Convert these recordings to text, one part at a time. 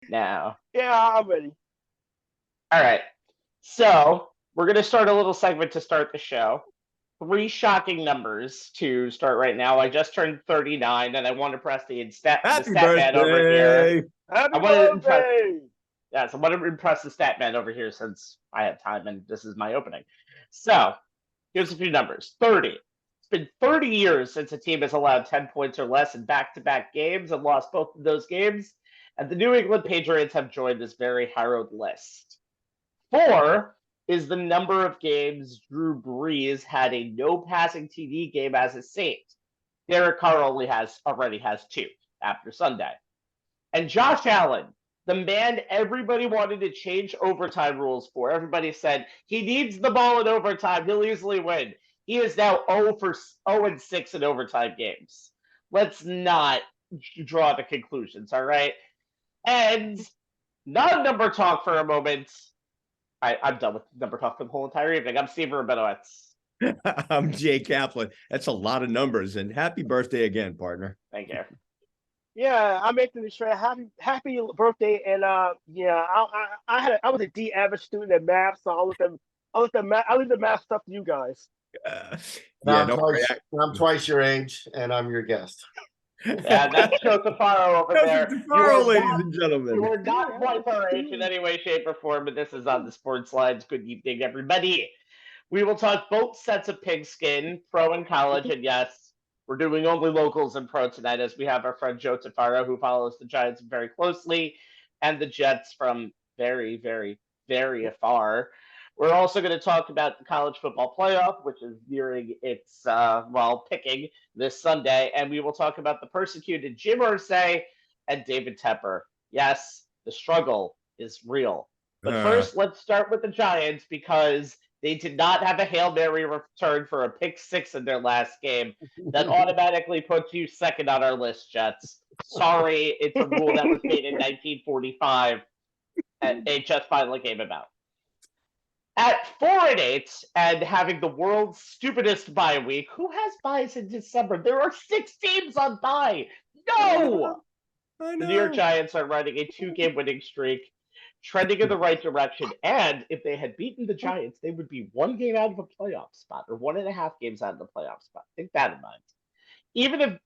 now. Yeah, I'm ready. All right. So we're going to start a little segment to start the show. 3 shocking numbers to start right now. I just turned 39, and I want to press the Happy stat man over here. birthday. Happy I want to impress. birthday! Yes, I want to impress the stat man over here since I have time and this is my opening. So here's a few numbers. 30. It's been 30 years since a team has allowed 10 points or less in back-to-back games and lost both of those games, and the New England Patriots have joined this very harrowed list. 4 is the number of games Drew Brees had a no passing TD game as a Saint. Derek Carr already has 2 after Sunday. And Josh Allen, the man everybody wanted to change overtime rules for. Everybody said he needs the ball in overtime. He'll easily win. He is now 0-6 in overtime games. Let's not draw the conclusions, all right? And non-number talk for a moment. I'm done with number talk for the whole entire evening. I'm Steve Rabinowitz. I'm Jay Kaplan. That's a lot of numbers, and happy birthday again, partner. Thank you. Yeah, I'm Anthony Strait. Happy birthday! And yeah, I was a D average student at math, so I leave the math stuff to you guys. I'm twice your age, and I'm your guest. Yeah, that's Joe Tufaro over there. Tufaro, ladies and gentlemen. You are not twice our age in any way, shape, or form, but this is on the Sports Lines. Good evening, everybody. We will talk both sets of pigskin, pro and college, and yes, we're doing only locals and pro tonight as we have our friend Joe Tufaro, who follows the Giants very closely, and the Jets from very, very, very afar. We're also going to talk about the college football playoff, which is nearing its, picking this Sunday. And we will talk about the persecuted Jim Irsay and David Tepper. Yes, the struggle is real. But first, let's start with the Giants because they did not have a Hail Mary return for a pick 6 in their last game. That automatically puts you second on our list, Jets. Sorry, it's a rule that was made in 1945 and it just finally came about. At 4-8 and having the world's stupidest bye week, who has byes in December? There are 6 teams on bye. No! I know. The New York Giants are running a 2-game winning streak, trending in the right direction. And if they had beaten the Giants, they would be 1 game out of a playoff spot, or 1.5 games out of the playoff spot. Take that in mind. Even if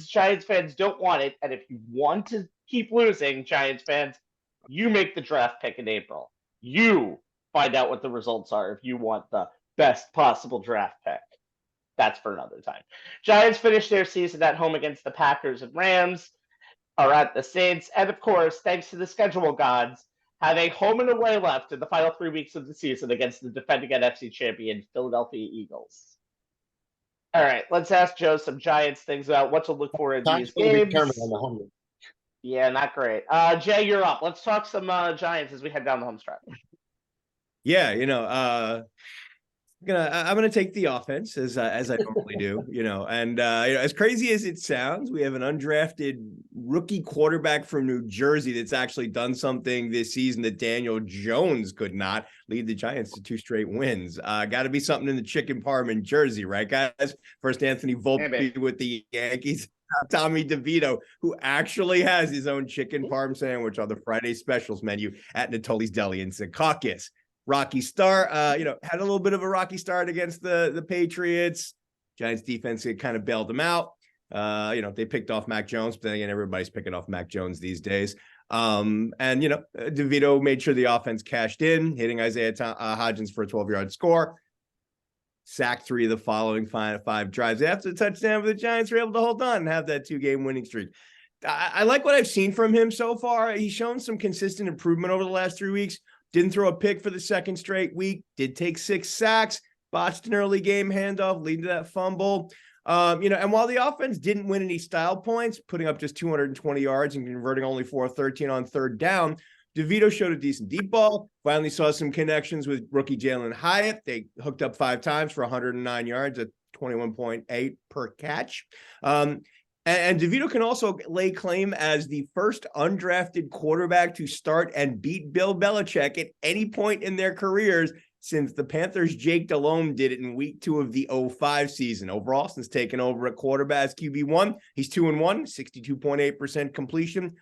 Giants fans don't want it, and if you want to keep losing, Giants fans, you make the draft pick in April. You find out what the results are if you want the best possible draft pick. That's for another time. Giants finished their season at home against the Packers and Rams, are at the Saints, and of course, thanks to the schedule gods, have a home and away left in the final 3 weeks of the season against the defending NFC champion Philadelphia Eagles. All right, let's ask Joe some Giants things about what to look for in these games. Yeah, not great. Jay, you're up. Let's talk some Giants as we head down the home stretch. Yeah, I'm gonna take the offense as I normally do, and as crazy as it sounds, we have an undrafted rookie quarterback from New Jersey that's actually done something this season that Daniel Jones could not. Lead the Giants to 2 straight wins. Got to be something in the chicken parm in Jersey, right, guys? First, Anthony Volpe with the Yankees. Tommy DeVito, who actually has his own chicken parm sandwich on the Friday specials menu at Natoli's Deli in Secaucus. Rocky start, had a little bit of a rocky start against the Patriots. Giants defense kind of bailed them out. They picked off Mac Jones, but then again, everybody's picking off Mac Jones these days. DeVito made sure the offense cashed in, hitting Isaiah Hodgins for a 12-yard score. Sacked 3 of the following 5 drives. After the touchdown, the Giants were able to hold on and have that 2-game winning streak. I like what I've seen from him so far. He's shown some consistent improvement over the last 3 weeks. Didn't throw a pick for the second straight week. Did take 6 sacks. Botched an early game handoff, leading to that fumble. And while the offense didn't win any style points, putting up just 220 yards and converting only 4-13 on third down, DeVito showed a decent deep ball. Finally saw some connections with rookie Jalen Hyatt. They hooked up 5 times for 109 yards at 21.8 per catch. And DeVito can also lay claim as the first undrafted quarterback to start and beat Bill Belichick at any point in their careers since the Panthers' Jake Delhomme did it in week 2 of the 2005 season. Overall, since taking over at quarterback as QB1, he's 2-1, 62.8% completion,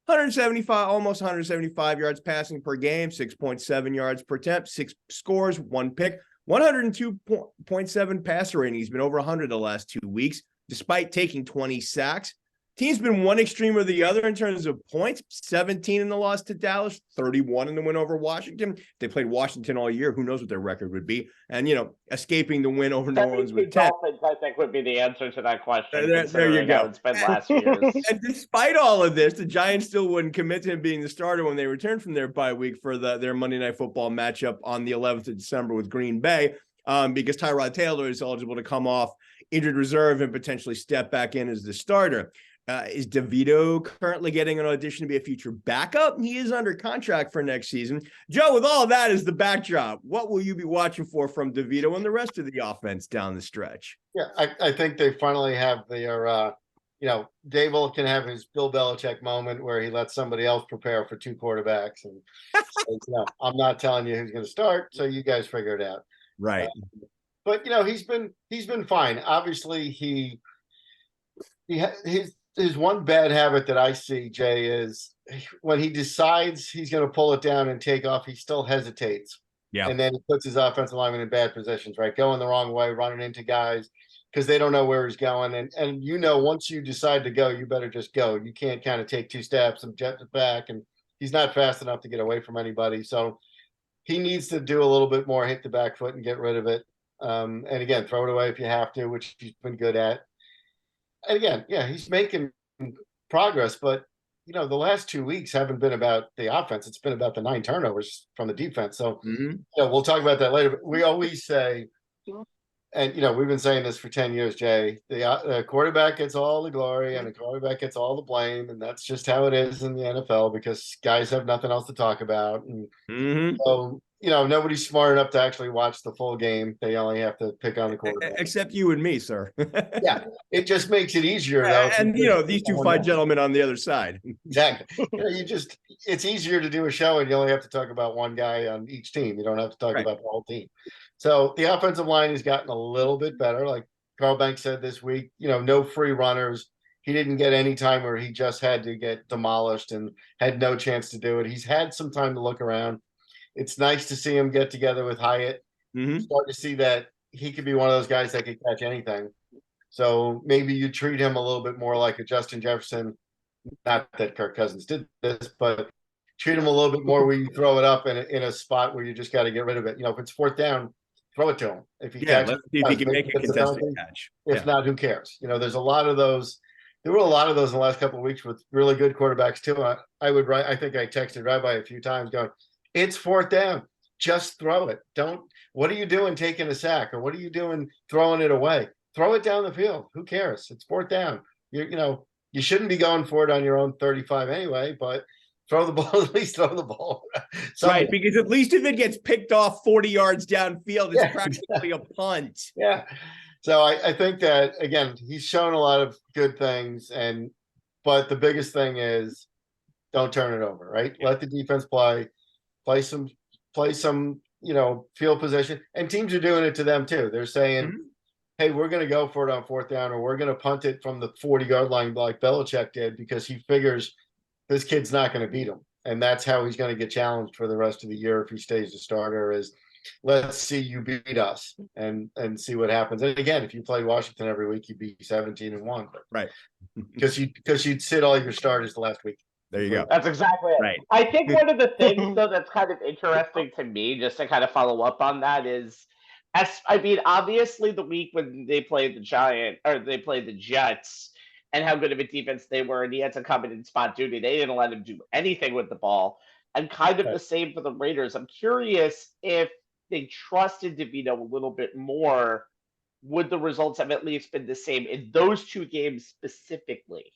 175, almost 175 yards passing per game, 6.7 yards per attempt, 6 scores, 1 pick, 102.7 passer rating. He's been over 100 the last 2 weeks, despite taking 20 sacks. Team's been one extreme or the other in terms of points, 17 in the loss to Dallas, 31 in the win over Washington. They played Washington all year. Who knows what their record would be? And, escaping the win over New Orleans with 10. Dolphins, I think, would be the answer to that question. There you go. How it's been last years. And despite all of this, the Giants still wouldn't commit to him being the starter when they returned from their bye week for their Monday Night Football matchup on the 11th of December with Green Bay, because Tyrod Taylor is eligible to come off injured reserve and potentially step back in as the starter. Is DeVito currently getting an audition to be a future backup? He is under contract for next season. Joe, with all that as the backdrop, what will you be watching for from DeVito and the rest of the offense down the stretch? Yeah, I think they finally have their, Dable can have his Bill Belichick moment where he lets somebody else prepare for 2 quarterbacks. And says, I'm not telling you who's going to start, so you guys figure it out. Right. But he's been fine. Obviously, his one bad habit that I see, Jay, is when he decides he's going to pull it down and take off, he still hesitates. Yeah. And then he puts his offensive lineman in bad positions, right? Going the wrong way, running into guys because they don't know where he's going. And once you decide to go, you better just go. You can't kind of take 2 steps and jet it back. And he's not fast enough to get away from anybody. So he needs to do a little bit more, hit the back foot and get rid of it. And again, throw it away if you have to, which he's been good at. And again, he's making progress, but the last 2 weeks haven't been about the offense. It's been about the 9 turnovers from the defense. So we'll talk about that later. But we always say, and we've been saying this for 10 years, Jay, the quarterback gets all the glory and the quarterback gets all the blame, and that's just how it is in the NFL because guys have nothing else to talk about. And so nobody's smart enough to actually watch the full game. They only have to pick on the quarterback. Except you and me, sir. Yeah, it just makes it easier, though. And, these 2 fine gentlemen on the other side. Exactly. It's easier to do a show and you only have to talk about one guy on each team. You don't have to talk about the whole team. So the offensive line has gotten a little bit better. Like Carl Banks said this week, no free runners. He didn't get any time where he just had to get demolished and had no chance to do it. He's had some time to look around. It's nice to see him get together with Hyatt. Start to see that he could be one of those guys that could catch anything. So maybe you treat him a little bit more like a Justin Jefferson. Not that Kirk Cousins did this, but treat him a little bit more where you throw it up in a spot where you just got to get rid of it. If it's 4th down, throw it to him. If he catches, let's see if he can make a contested catch. If not, who cares? There's a lot of those. There were a lot of those in the last couple of weeks with really good quarterbacks too. I think I texted Rabbi a few times going, it's 4th down. Just throw it. What are you doing taking a sack? Or what are you doing throwing it away? Throw it down the field. Who cares? It's 4th down. You shouldn't be going for it on your own 35 anyway, but throw the ball, at least throw the ball. Right, because at least if it gets picked off 40 yards downfield, it's practically a punt. Yeah. So I think that, again, he's shown a lot of good things, but the biggest thing is don't turn it over, right? Yeah. Let the defense play some field position. And teams are doing it to them too. They're saying, hey, we're going to go for it on 4th down, or we're going to punt it from the 40-yard line like Belichick did because he figures this kid's not going to beat him. And that's how he's going to get challenged for the rest of the year if he stays a starter is let's see you beat us and see what happens. And again, if you played Washington every week, you'd be 17-1. Right. Because you'd sit all your starters the last week. There you go. That's exactly it. Right. I think one of the things, though, that's kind of interesting to me, just to kind of follow up on that is, obviously the week when they played the Jets and how good of a defense they were, and he had to come in and spot duty. They didn't let him do anything with the ball. And kind of the same for the Raiders. I'm curious if they trusted DeVito a little bit more, would the results have at least been the same in those 2 games specifically?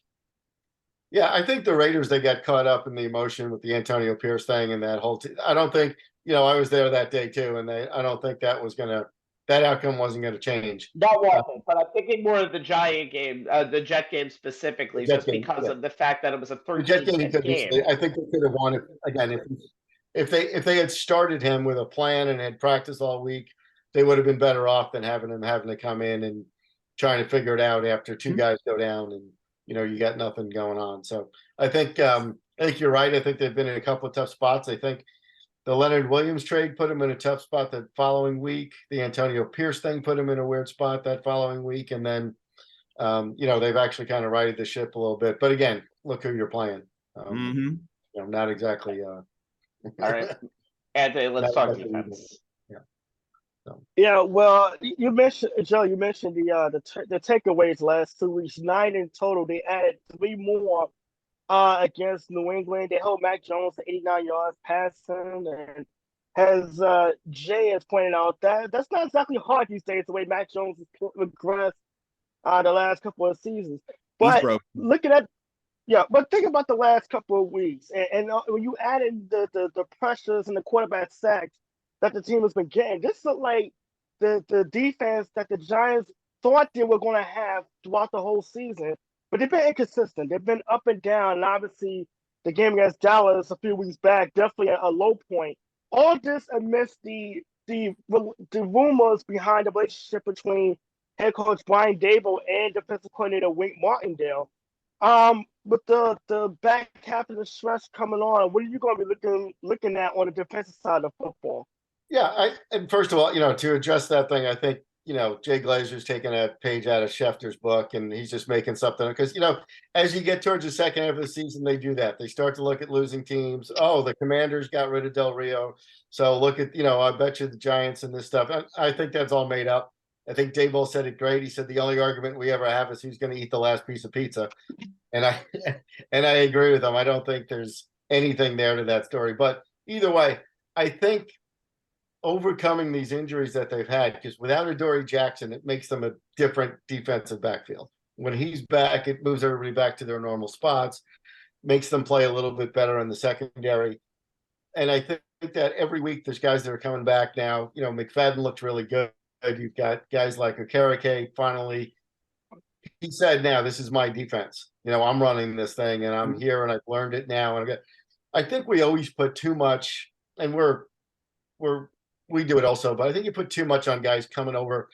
Yeah, I think the Raiders, they got caught up in the emotion with the Antonio Pierce thing and that whole I don't think, I was there that day too, and I don't think that outcome wasn't going to change. That wasn't, but I'm thinking more of the Giant game, the Jet game specifically, because of the fact that it was a 13-10 game. I think they could have won it again if they had started him with a plan and had practiced all week. They would have been better off than having to come in and trying to figure it out after 2 guys go down and you got nothing going on. So I think think you're right. I think they've been in a couple of tough spots. I think the Leonard Williams trade put him in a tough spot that following week. The Antonio Pierce thing put him in a weird spot that following week. And then, they've actually kind of righted the ship a little bit. But again, look who you're playing. Not exactly. All right, Anthony, let's talk defense. Yeah, well, you mentioned Joe. You mentioned the takeaways last 2 weeks, 9 in total. They added 3 more against New England. They held Mac Jones to 89 yards passing, and as Jay has pointed out, that's not exactly hard these days. The way Mac Jones has regressed the last couple of seasons, but looking at but think about the last couple of weeks, and when you add in the pressures and the quarterback sacks that the team has been getting, this looked like the defense that the Giants thought they were going to have throughout the whole season, but they've been inconsistent. They've been up and down, and obviously the game against Dallas a few weeks back, definitely a low point. All this amidst the rumors behind the relationship between head coach Brian Dable and defensive coordinator Wink Martindale. With the back half of the stretch coming on, what are you going to be looking at on the defensive side of football? Yeah, and first of all, to address that thing, I think, Jay Glazer's taking a page out of Schefter's book, and he's just making something because, as you get towards the second half of the season, they do that. They start to look at losing teams. Oh, the Commanders got rid of Del Rio. So look at, I bet you the Giants and this stuff. I think that's all made up. I think Daboll said it great. He said the only argument we ever have is who's going to eat the last piece of pizza. And I agree with him. I don't think there's anything there to that story. But either way, I think overcoming these injuries that they've had, because without Adoree Jackson, it makes them a different defensive backfield. When he's back, it moves everybody back to their normal spots, makes them play a little bit better in the secondary. And I think that every week there's guys that are coming back now. McFadden looked really good. You've got guys like Okereke finally. He said, now this is my defense. I'm running this thing and I'm here and I've learned it now. And I think we always put too much, and we do it also, but I think you put too much on guys coming over.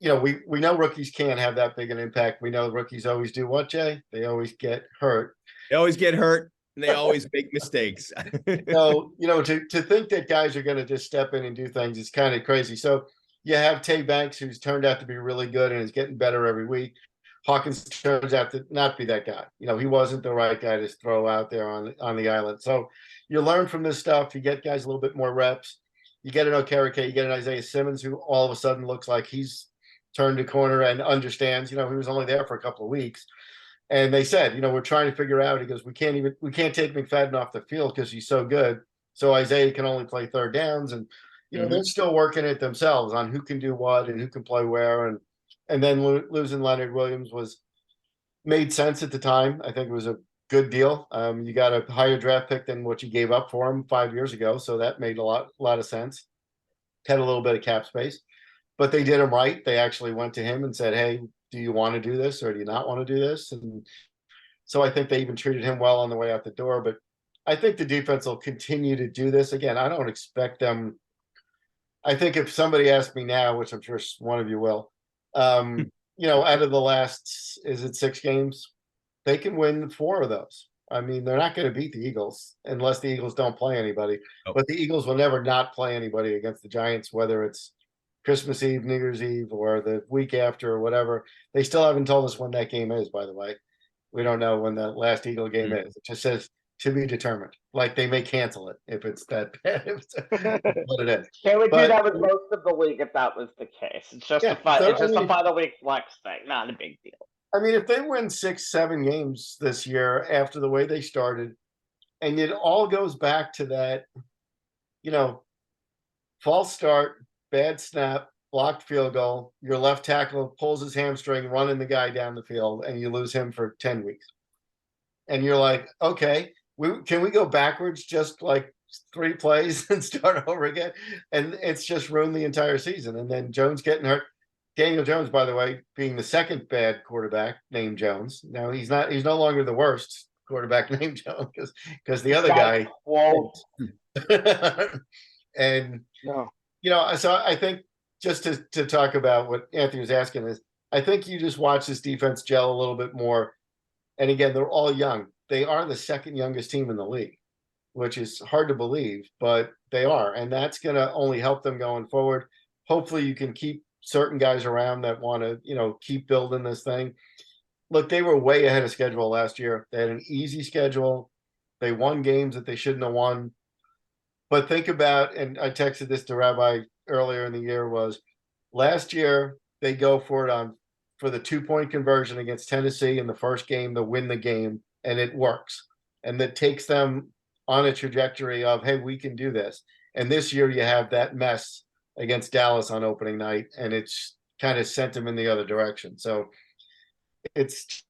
We know rookies can't have that big an impact. We know rookies always do what, Jay? They always get hurt. They always get hurt and they always make mistakes. So, to think that guys are going to just step in and do things is kind of crazy. So you have Tay Banks, who's turned out to be really good and is getting better every week. Hawkins turns out to not be that guy. He wasn't the right guy to throw out there on the island. So you learn from this stuff. You get guys a little bit more reps. You get an Okereke, you get an Isaiah Simmons, who all of a sudden looks like he's turned a corner and understands. He was only there for a couple of weeks. And they said, we're trying to figure out, he goes, we can't take McFadden off the field because he's so good. So Isaiah can only play third downs. And, they're still working it themselves on who can do what and who can play where. And then losing Leonard Williams made sense at the time. I think it was a good deal. You got a higher draft pick than what you gave up for him 5 years ago. So that made a lot of sense. Had a little bit of cap space, but they did him right. They actually went to him and said, hey, do you want to do this or do you not want to do this? And so I think they even treated him well on the way out the door, but I think the defense will continue to do this. Again, I don't expect them. I think if somebody asked me now, which I'm sure one of you will, out of the last, is it 6 games? They can win 4 of those. I mean, they're not going to beat the Eagles unless the Eagles don't play anybody. Nope. But the Eagles will never not play anybody against the Giants, whether it's Christmas Eve, New Year's Eve, or the week after or whatever. They still haven't told us when that game is, by the way. We don't know when the last Eagle game is. It just says to be determined. Like they may cancel it if it's that bad. What it is. They would do that with most of the league if that was the case. It's just a final week flex thing, not a big deal. I mean, if they win 6-7 games this year after the way they started, and it all goes back to that, false start, bad snap, blocked field goal, your left tackle pulls his hamstring, running the guy down the field, and you lose him for 10 weeks. And you're like, okay, can we go backwards just like 3 plays and start over again? And it's just ruined the entire season. And then Jones getting hurt. Daniel Jones, by the way, being the second bad quarterback named Jones. Now he's no longer the worst quarterback named Jones because the other guy won't. And so I think just to talk about what Anthony was asking is, I think you just watch this defense gel a little bit more. And again, they're all young. they are the second youngest team in the league, which is hard to believe, but they are. And that's going to only help them going forward. Hopefully you can keep certain guys around that want to, keep building this thing. Look, they were way ahead of schedule last year. They had an easy schedule. They won games that they shouldn't have won. But think about, and I texted this to Rabbi earlier in the year, was last year they go for it for the 2-point conversion against Tennessee in the first game to win the game, and it works. And that takes them on a trajectory of, hey, we can do this. And this year you have that mess against Dallas on opening night, and it's kind of sent them in the other direction. So it's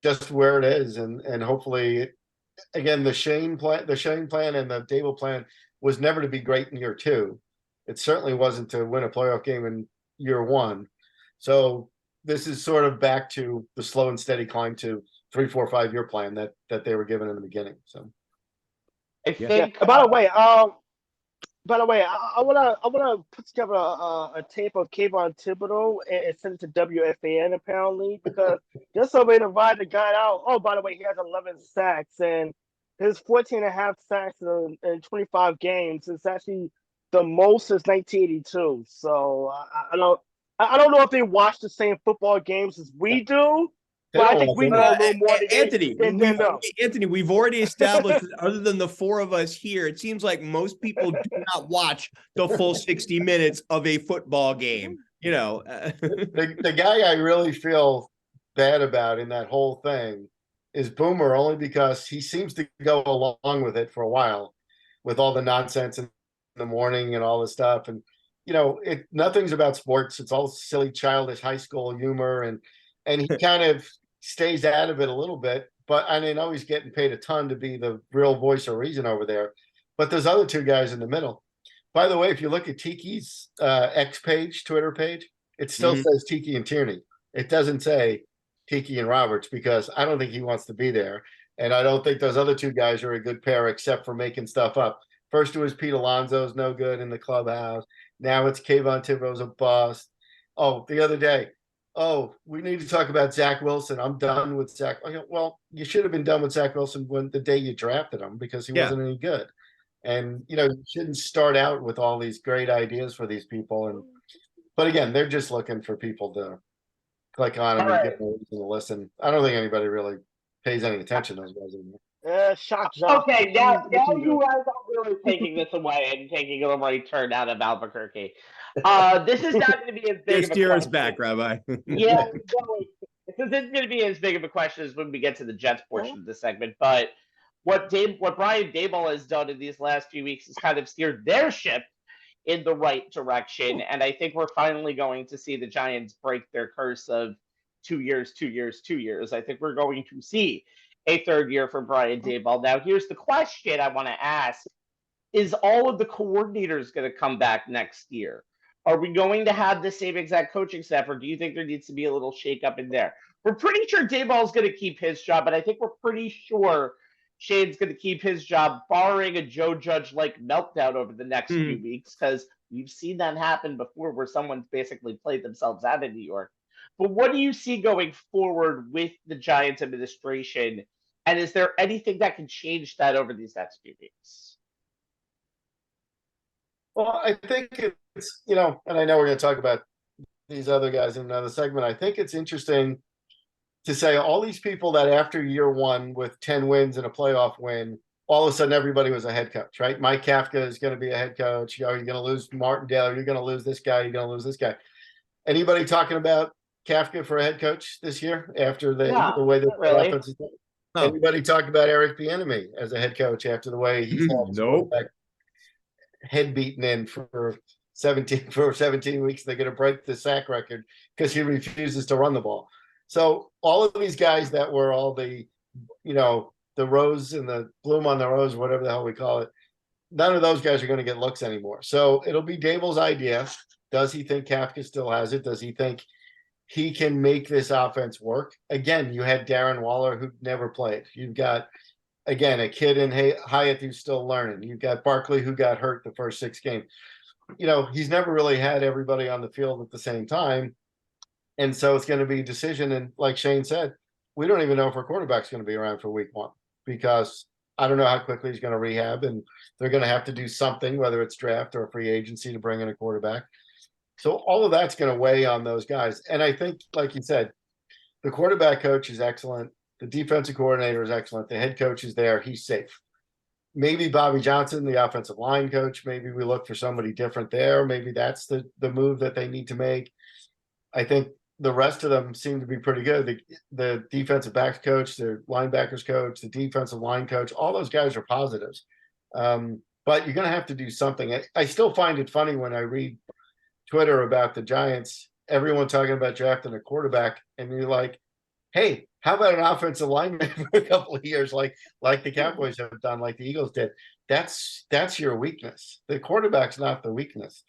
just where it is. And hopefully, again, the Shane plan and the Dable plan was never to be great in year 2. It certainly wasn't to win a playoff game in year 1. So this is sort of back to the slow and steady climb to 3, 4, 5-year plan that they were given in the beginning. So I think. By the way, I wanna put together a tape of Kayvon Thibodeau and send it to WFAN apparently, because just so we invite the guy out. Oh, by the way, he has 11 sacks, and his 14.5 sacks in 25 games is actually the most since 1982. So I don't know if they watch the same football games as we do. But I think we know a little more than Anthony. they know. Anthony, we've already established that other than the 4 of us here, it seems like most people do not watch the full 60 minutes of a football game. The guy I really feel bad about in that whole thing is Boomer, only because he seems to go along with it for a while, with all the nonsense in the morning and all this stuff. And nothing's about sports. It's all silly, childish high school humor, and he kind of stays out of it a little bit, but I know he's getting paid a ton to be the real voice of reason over there. But there's other 2 guys in the middle. By the way, if you look at Tiki's Twitter page, it still says Tiki and Tierney. It doesn't say Tiki and Roberts, because I don't think he wants to be there. And I don't think those other 2 guys are a good pair, except for making stuff up. First it was Pete Alonso's no good in the clubhouse. Now it's Kayvon Thibodeau's a bust. Oh, the other day, we need to talk about Zach Wilson. I'm done with Zach. Well, you should have been done with Zach Wilson when the day you drafted him, because he wasn't any good. And you shouldn't start out with all these great ideas for these people. But again, they're just looking for people to click on them and get them to listen. I don't think anybody really pays any attention to those guys anymore. Shock. Okay, now you guys are really taking this away and taking a right turn out of Albuquerque. This is not going to be as big of a steer us question. back, Rabbi. Yeah, this isn't going to be as big of a question as when we get to the Jets portion of the segment. But what Brian Daboll has done in these last few weeks is kind of steered their ship in the right direction. And I think we're finally going to see the Giants break their curse of 2 years. I think we're going to see a 3rd year for Brian Daboll. Now, here's the question I want to ask. Is all of the coordinators going to come back next year? Are we going to have the same exact coaching staff, or do you think there needs to be a little shakeup in there? We're pretty sure Daboll's going to keep his job, but I think we're pretty sure Shane's going to keep his job, barring a Joe Judge-like meltdown over the next few weeks, because we've seen that happen before where someone's basically played themselves out of New York. But what do you see going forward with the Giants administration, and is there anything that can change that over these next few weeks? Well, I think it's, and I know we're going to talk about these other guys in another segment. I think it's interesting to say all these people that after year 1 with 10 wins and a playoff win, all of a sudden everybody was a head coach, right? Mike Kafka is going to be a head coach. You're going to lose Martindale. You're going to lose this guy. You're going to lose this guy. Anybody talking about Kafka for a head coach this year after the way the offense is going? Anybody talk about Eric Bieniemy as a head coach after the way he's had head beaten in for 17 weeks? They're going to break the sack record because he refuses to run the ball. So all of these guys that were all the rose and the bloom on the rose, whatever the hell we call it, none of those guys are going to get looks anymore. So it'll be Daboll's idea. Does he think Kafka still has it? Does he think he can make this offense work? Again, you had Darren Waller, who never played. You've got, again, a kid in Hyatt who's still learning. You've got Barkley, who got hurt the first 6 games. He's never really had everybody on the field at the same time. And so it's going to be a decision. And like Shane said, we don't even know if our quarterback's going to be around for week 1. because I don't know how quickly he's going to rehab, and they're going to have to do something, whether it's draft or free agency, to bring in a quarterback. So all of that's going to weigh on those guys. And I think, like you said, the quarterback coach is excellent. The defensive coordinator is excellent. The head coach is there. He's safe. Maybe Bobby Johnson, the offensive line coach, maybe we look for somebody different there. Maybe that's the move that they need to make. I think the rest of them seem to be pretty good. The defensive backs coach, the linebackers coach, the defensive line coach, all those guys are positives. But you're going to have to do something. I still find it funny when I read Twitter about the Giants, everyone talking about drafting a quarterback, and you're like, hey, how about an offensive lineman for a couple of years, like the Cowboys have done, like the Eagles did? That's your weakness. The quarterback's not the weakness.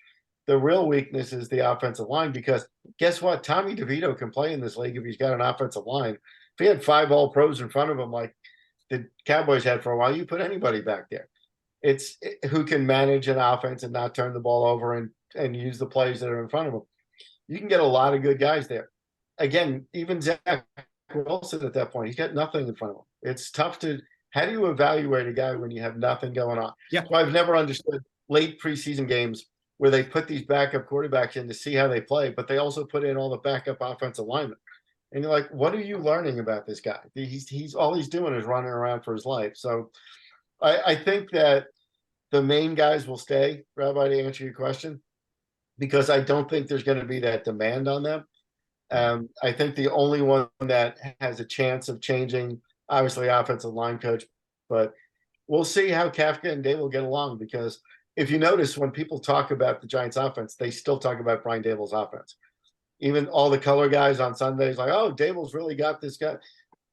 The real weakness is the offensive line, because guess what? Tommy DeVito can play in this league if he's got an offensive line. If he had 5 All-Pros in front of him like the Cowboys had for a while, you put anybody back there. It's who can manage an offense and not turn the ball over and use the plays that are in front of them. You can get a lot of good guys there. Again, even Zach Wilson at that point, he's got nothing in front of him. It's tough to – how do you evaluate a guy when you have nothing going on? Yeah. So I've never understood late preseason games where they put these backup quarterbacks in to see how they play, but they also put in all the backup offensive linemen. And you're like, what are you learning about this guy? He's all he's doing is running around for his life. So I think that the main guys will stay, Rabbi, to answer your question, because I don't think there's going to be that demand on them. I think the only one that has a chance of changing, obviously, offensive line coach, but we'll see how Kafka and Dable get along, because if you notice, when people talk about the Giants offense, they still talk about Brian Dable's offense. Even all the color guys on Sundays, like, oh, Dable's really got this guy.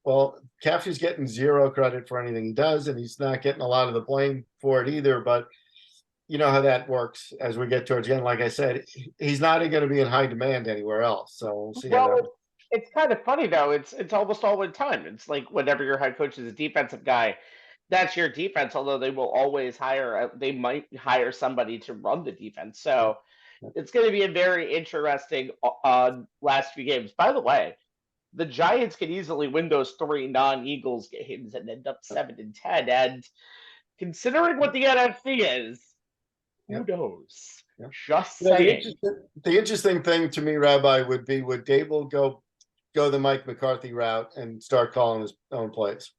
Well, Kafka's getting zero credit for anything he does, and he's not getting a lot of the blame for it either. But you know how that works as we get towards the end. Like I said, he's not going to be in high demand anywhere else. So we'll see. It's kind of funny though. It's almost all the time. It's like whenever your head coach is a defensive guy, that's your defense. Although they will always they might hire somebody to run the defense. So it's going to be a very interesting last few games. By the way, the Giants can easily win those 3 non-Eagles games and end up 7-10. And considering what the NFC is, who knows? Yeah. Just saying. The interesting thing to me, Rabbi, would be, would Dable go the Mike McCarthy route and start calling his own plays?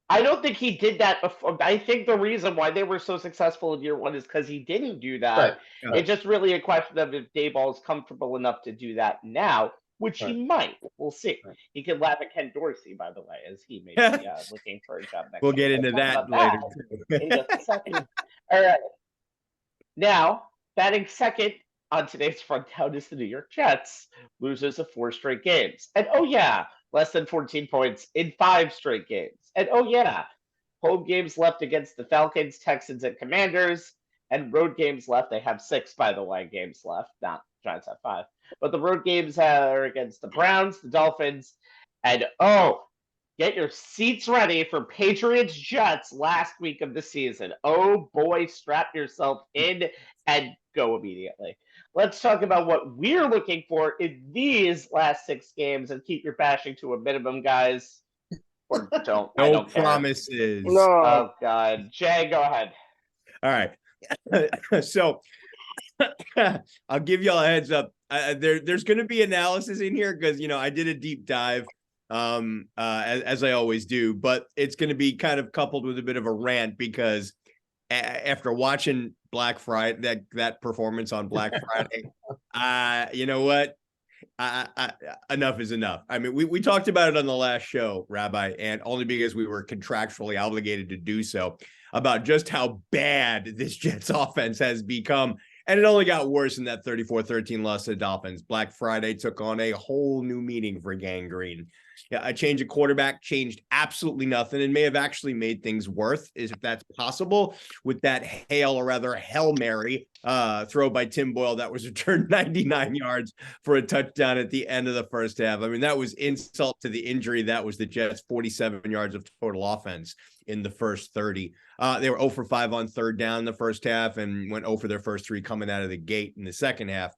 I don't think he did that before. I think the reason why they were so successful in year 1 is because he didn't do that. Right. It's just really a question of if Daboll is comfortable enough to do that now, which he might. We'll see. Right. He could laugh at Ken Dorsey, by the way, as he may be looking for a job next We'll year. get into that later. In just a second. All right. Now, batting second on today's rundown is the New York Jets, losers of 4 straight games. And oh yeah, less than 14 points in 5 straight games. And oh yeah, home games left against the Falcons, Texans, and Commanders, and road games left. They have 6, by the way, games left. Not Giants have 5. But the road games are against the Browns, the Dolphins, and get your seats ready for Patriots-Jets last week of the season. Oh boy, strap yourself in and go immediately. Let's talk about what we're looking for in these last 6 games, and keep your bashing to a minimum, guys. Or don't. I don't promises. No. Oh, God. Jay, go ahead. All right. So I'll give y'all a heads up. There's going to be analysis in here because, I did a deep dive as I always do, but it's going to be kind of coupled with a bit of a rant because after watching Black Friday, that performance on Black Friday, you know what? Enough is enough. I mean, we talked about it on the last show, Rabbi, and only because we were contractually obligated to do so, about just how bad this Jets offense has become. And it only got worse in that 34-13 loss to the Dolphins. Black Friday took on a whole new meaning for Gang Green. Yeah, a change of quarterback changed absolutely nothing and may have actually made things worse, if that's possible, with that Hail Mary throw by Tim Boyle that was returned 99 yards for a touchdown at the end of the first half. I mean, that was insult to the injury. That was the Jets' 47 yards of total offense in the first 30. They were 0 for 5 on third down in the first half and went 0 for their first 3 coming out of the gate in the second half.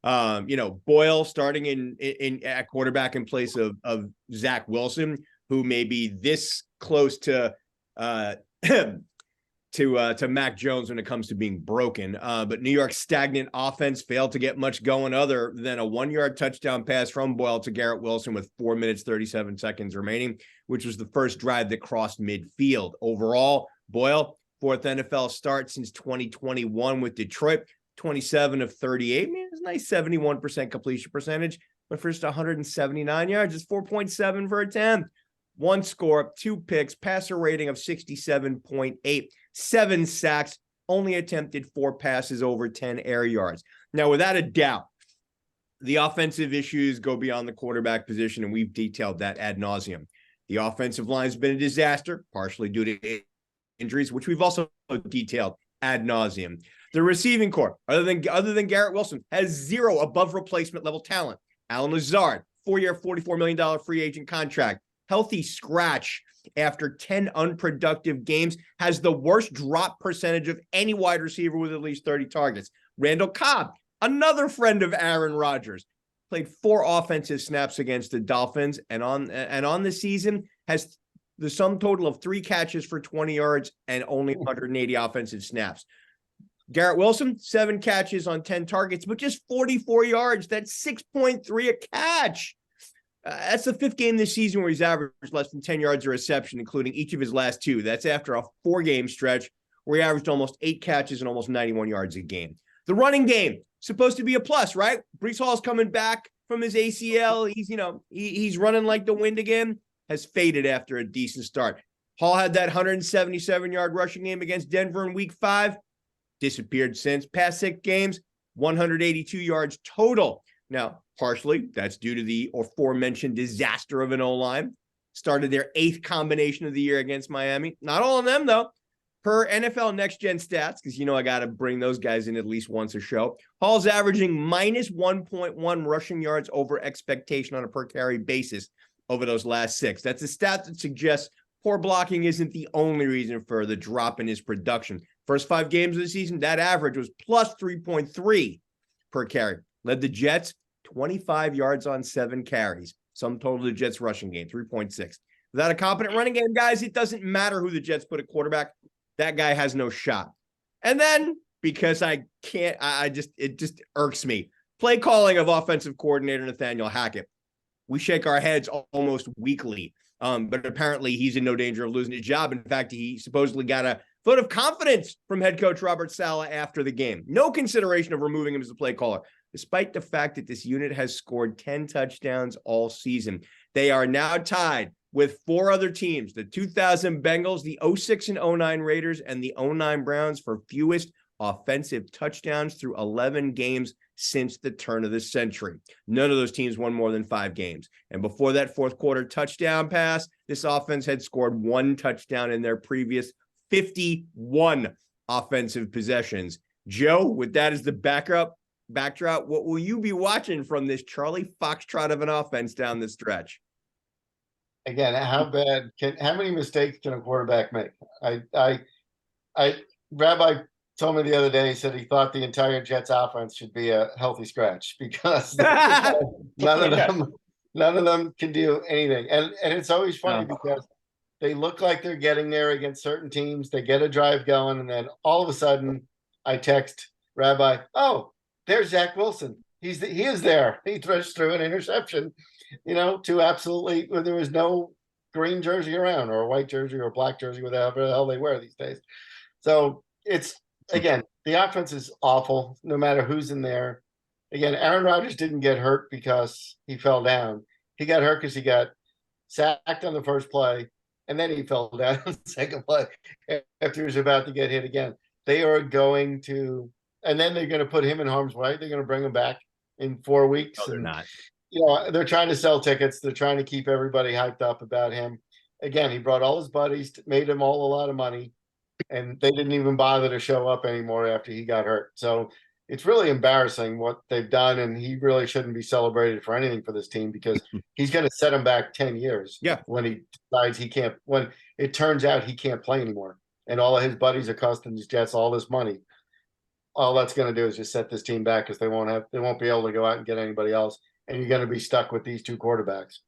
Boyle starting in at quarterback in place of Zach Wilson who may be this close to to Mac Jones when it comes to being broken. But New York's stagnant offense failed to get much going other than a 1-yard touchdown pass from Boyle to Garrett Wilson with 4 minutes, 37 seconds remaining, which was the first drive that crossed midfield. Overall, Boyle, fourth NFL start since 2021 with Detroit, 27 of 38. Man, it's a nice 71% completion percentage, but first 179 yards. It's 4.7 for attempt. 1 score, 2 picks, passer rating of 67.8, 7 sacks, only attempted 4 passes over 10 air yards. Now, without a doubt, the offensive issues go beyond the quarterback position, and we've detailed that ad nauseum. The offensive line has been a disaster, partially due to injuries, which we've also detailed ad nauseum. The receiving corps, other than Garrett Wilson, has 0 above replacement level talent. Alan Lazard, 4-year, $44 million free agent contract. Healthy scratch after 10 unproductive games, has the worst drop percentage of any wide receiver with at least 30 targets. Randall Cobb, another friend of Aaron Rodgers, played 4 offensive snaps against the Dolphins, and on the season has the sum total of 3 catches for 20 yards and only 180 offensive snaps. Garrett Wilson, 7 catches on 10 targets, but just 44 yards. That's 6.3 a catch. That's the 5th game this season where he's averaged less than 10 yards a reception, including each of his last 2. That's after a 4-game stretch where he averaged almost 8 catches and almost 91 yards a game. The running game, supposed to be a plus, right? Breece Hall's coming back from his ACL. He's running like the wind again, has faded after a decent start. Hall had that 177-yard rushing game against Denver in week 5, disappeared since. Past 6 games, 182 yards total. Now, partially, that's due to the aforementioned disaster of an O-line. Started their 8th combination of the year against Miami. Not all of them, though. Per NFL Next Gen Stats, because I got to bring those guys in at least once a show, Hall's averaging minus 1.1 rushing yards over expectation on a per carry basis over those last 6. That's a stat that suggests poor blocking isn't the only reason for the drop in his production. First 5 games of the season, that average was plus 3.3 per carry. Led the Jets 25 yards on 7 carries. Sum total of the Jets rushing game, 3.6. Without a competent running game, guys, it doesn't matter who the Jets put at quarterback. That guy has no shot. And then, because it just irks me, play calling of offensive coordinator Nathaniel Hackett. We shake our heads almost weekly, but apparently he's in no danger of losing his job. In fact, he supposedly got a vote of confidence from head coach Robert Saleh after the game. No consideration of removing him as a play caller, despite the fact that this unit has scored 10 touchdowns all season. They are now tied with 4 other teams, the 2000 Bengals, the 06 and 09 Raiders, and the 09 Browns for fewest offensive touchdowns through 11 games since the turn of the century. None of those teams won more than 5 games. And before that 4th quarter touchdown pass, this offense had scored 1 touchdown in their previous 51 offensive possessions. Joe, with that as the backdrop, what will you be watching from this Charlie Foxtrot of an offense down the stretch? Again, how many mistakes can a quarterback make? Rabbi told me the other day, he said he thought the entire Jets offense should be a healthy scratch because none of them can do anything. And it's always funny because they look like they're getting there against certain teams. They get a drive going, and then all of a sudden I text Rabbi, oh, there's Zach Wilson. He is there. He throws through an interception, to absolutely, there was no green jersey around, or a white jersey or a black jersey, whatever the hell they wear these days. So it's, again, the offense is awful no matter who's in there. Again, Aaron Rodgers didn't get hurt because he fell down. He got hurt because he got sacked on the first play, and then he fell down on the second play after he was about to get hit again. They are going to, and then they're going to put him in harm's way. They're going to bring him back in 4 weeks. No, they're not. They're trying to sell tickets. They're trying to keep everybody hyped up about him. Again, he brought all his buddies, made them all a lot of money, and they didn't even bother to show up anymore after he got hurt. So it's really embarrassing what they've done, and he really shouldn't be celebrated for anything for this team because he's going to set him back 10 years. Yeah. When he decides when it turns out he can't play anymore, and all of his buddies are costing these Jets all this money. All that's going to do is just set this team back because they won't be able to go out and get anybody else. And you're going to be stuck with these 2 quarterbacks.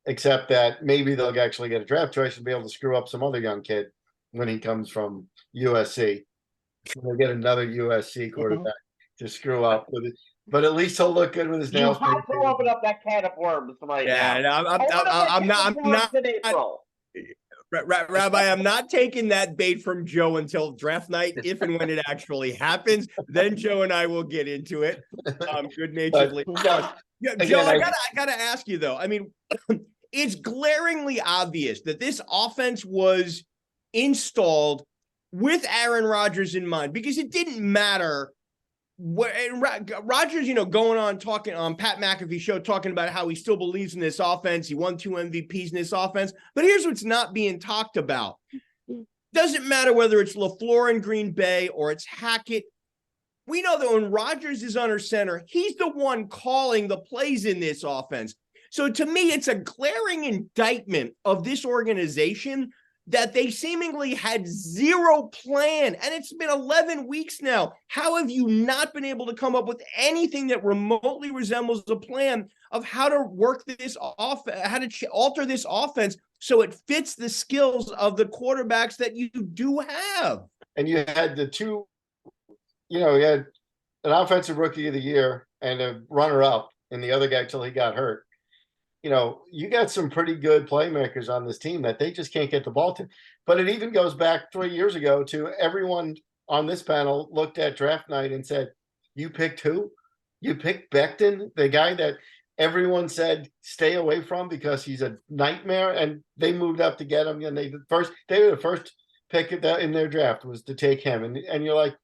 except that maybe they'll actually get a draft choice and be able to screw up some other young kid when he comes from USC. They'll get another USC quarterback to screw up with it. But at least he'll look good with his You nails have to painted. open up that can of worms right Yeah, now. no, I'm not. In April. Rabbi, I'm not taking that bait from Joe until draft night, if and when it actually happens. Then Joe and I will get into it. Good naturedly. Yeah, Joe, I gotta ask you though. I mean, it's glaringly obvious that this offense was installed with Aaron Rodgers in mind, because it didn't matter what Rodgers, going on talking on Pat McAfee show, talking about how he still believes in this offense. He won 2 MVPs in this offense. But here's what's not being talked about. Doesn't matter whether it's LaFleur in Green Bay or it's Hackett. We know that when Rodgers is under center, he's the one calling the plays in this offense. So to me, it's a glaring indictment of this organization that they seemingly had zero plan. And it's been 11 weeks now. How have you not been able to come up with anything that remotely resembles a plan of how to work this off, how to alter this offense so it fits the skills of the quarterbacks that you do have? And you had the two, you had an offensive rookie of the year and a runner-up and the other guy till he got hurt. You got some pretty good playmakers on this team that they just can't get the ball to. But it even goes back 3 years ago to everyone on this panel looked at draft night and said, you picked who? You picked Becton, the guy that everyone said stay away from because he's a nightmare. And they moved up to get him. And they were the first pick in their draft was to take him. And you're like,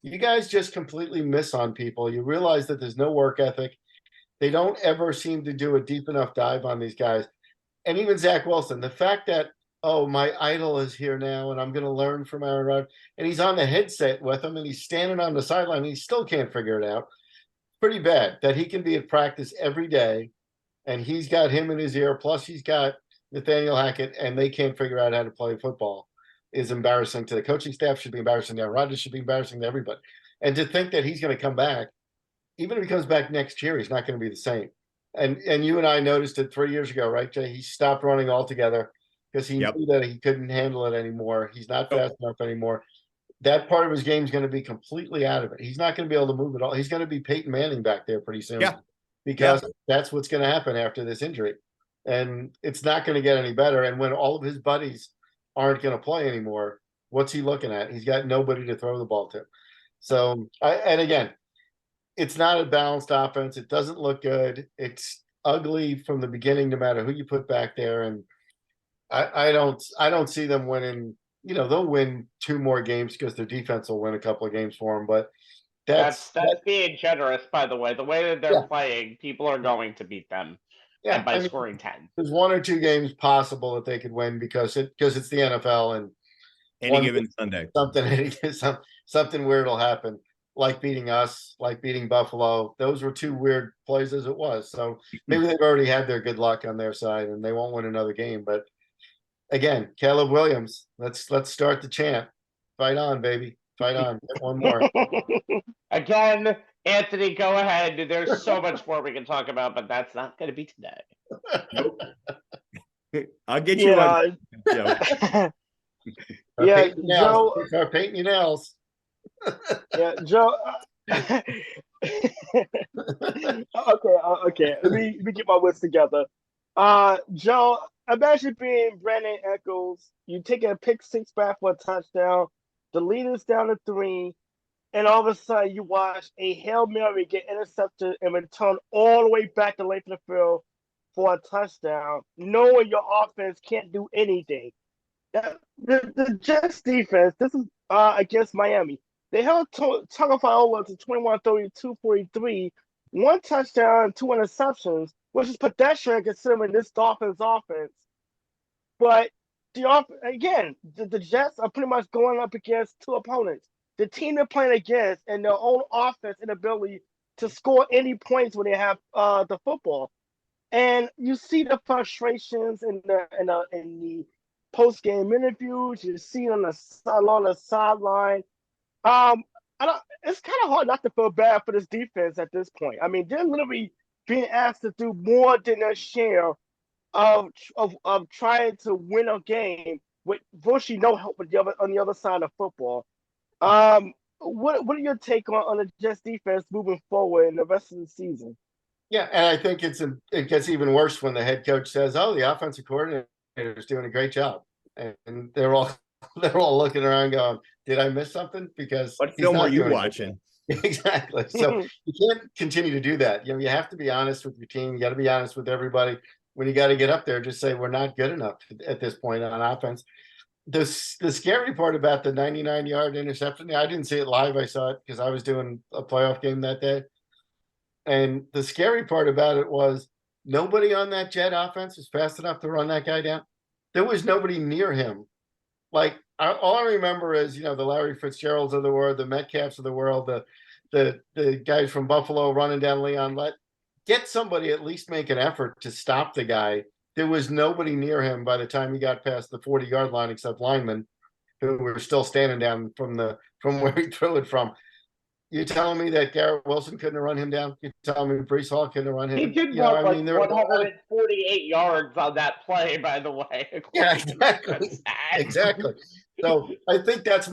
you guys just completely miss on people. You realize that there's no work ethic. They don't ever seem to do a deep enough dive on these guys. And even Zach Wilson, the fact that, my idol is here now and I'm going to learn from Aaron Rodgers, and he's on the headset with him and he's standing on the sideline and he still can't figure it out. Pretty bad that he can be at practice every day and he's got him in his ear, plus he's got Nathaniel Hackett, and they can't figure out how to play football is embarrassing to the coaching staff, should be embarrassing to Aaron Rodgers, should be embarrassing to everybody. And to think that he's going to come back, even if he comes back next year, he's not going to be the same. And you and I noticed it 3 years ago, right, Jay? He stopped running altogether because he knew that he couldn't handle it anymore. He's not fast enough anymore. That part of his game is going to be completely out of it. He's not going to be able to move at all. He's going to be Peyton Manning back there pretty soon because that's what's going to happen after this injury. And it's not going to get any better. And when all of his buddies aren't going to play anymore, what's he looking at? He's got nobody to throw the ball to. So, and again, it's not a balanced offense. It doesn't look good. It's ugly from the beginning, no matter who you put back there. And I don't see them winning. They'll win 2 more games because their defense will win a couple of games for them. But that's being generous, by the way. The way that they're playing, people are going to beat them by scoring 10. There's 1 or 2 games possible that they could win because it's the NFL and any given Sunday something weird will happen. Like beating us, like beating Buffalo. Those were 2 weird plays as it was. So maybe they've already had their good luck on their side and they won't win another game. But again, Caleb Williams, let's start the chant. Fight on, baby. Fight on. Get 1 more. Again, Anthony, go ahead. There's so much more we can talk about, but that's not going to be today. Nope. I'll get you on. Joe. Start painting your nails. Joe. Okay. Let me get my wits together. Joe, imagine being Brandon Echols. You taking a pick 6 back for a touchdown. The lead is down to 3, and all of a sudden you watch a Hail Mary get intercepted and return all the way back to length of the field for a touchdown, knowing your offense can't do anything. The Jets defense, this is against Miami. They held Tagovailoa to 21-32, 43, 1 touchdown, 2 interceptions, which is pedestrian considering this Dolphins offense. But the Jets are pretty much going up against 2 opponents. The team they're playing against and their own offense and ability to score any points when they have the football. And you see the frustrations in the post-game interviews. You see it along the sideline. It's kind of hard not to feel bad for this defense at this point. I mean, they're literally being asked to do more than their share of trying to win a game with virtually no help on the other side of football. What are your take on the Jets defense moving forward in the rest of the season? Yeah, and I think it gets even worse when the head coach says, "Oh, the offensive coordinator is doing a great job," and they're all looking around going, "Did I miss something?" Because What he's film not are you doing it. watching? Exactly. So you can't continue to do that. You have to be honest with your team. You got to be honest with everybody. When you got to get up there, just say we're not good enough at this point on offense. The scary part about the 99-yard interception, I didn't see it live. I saw it because I was doing a playoff game that day. And the scary part about it was nobody on that Jet offense was fast enough to run that guy down. There was nobody near him. Like all I remember is, the Larry Fitzgeralds of the world, the Metcalfs of the world, the guys from Buffalo running down Leon. Get somebody at least make an effort to stop the guy. There was nobody near him by the time he got past the 40-yard line except linemen who were still standing down from where he threw it from. You're telling me that Garrett Wilson couldn't have run him down? You're telling me Breece Hall couldn't have run him? He did run 148 yards on that play, by the way. Yeah, exactly. Exactly. So I think that's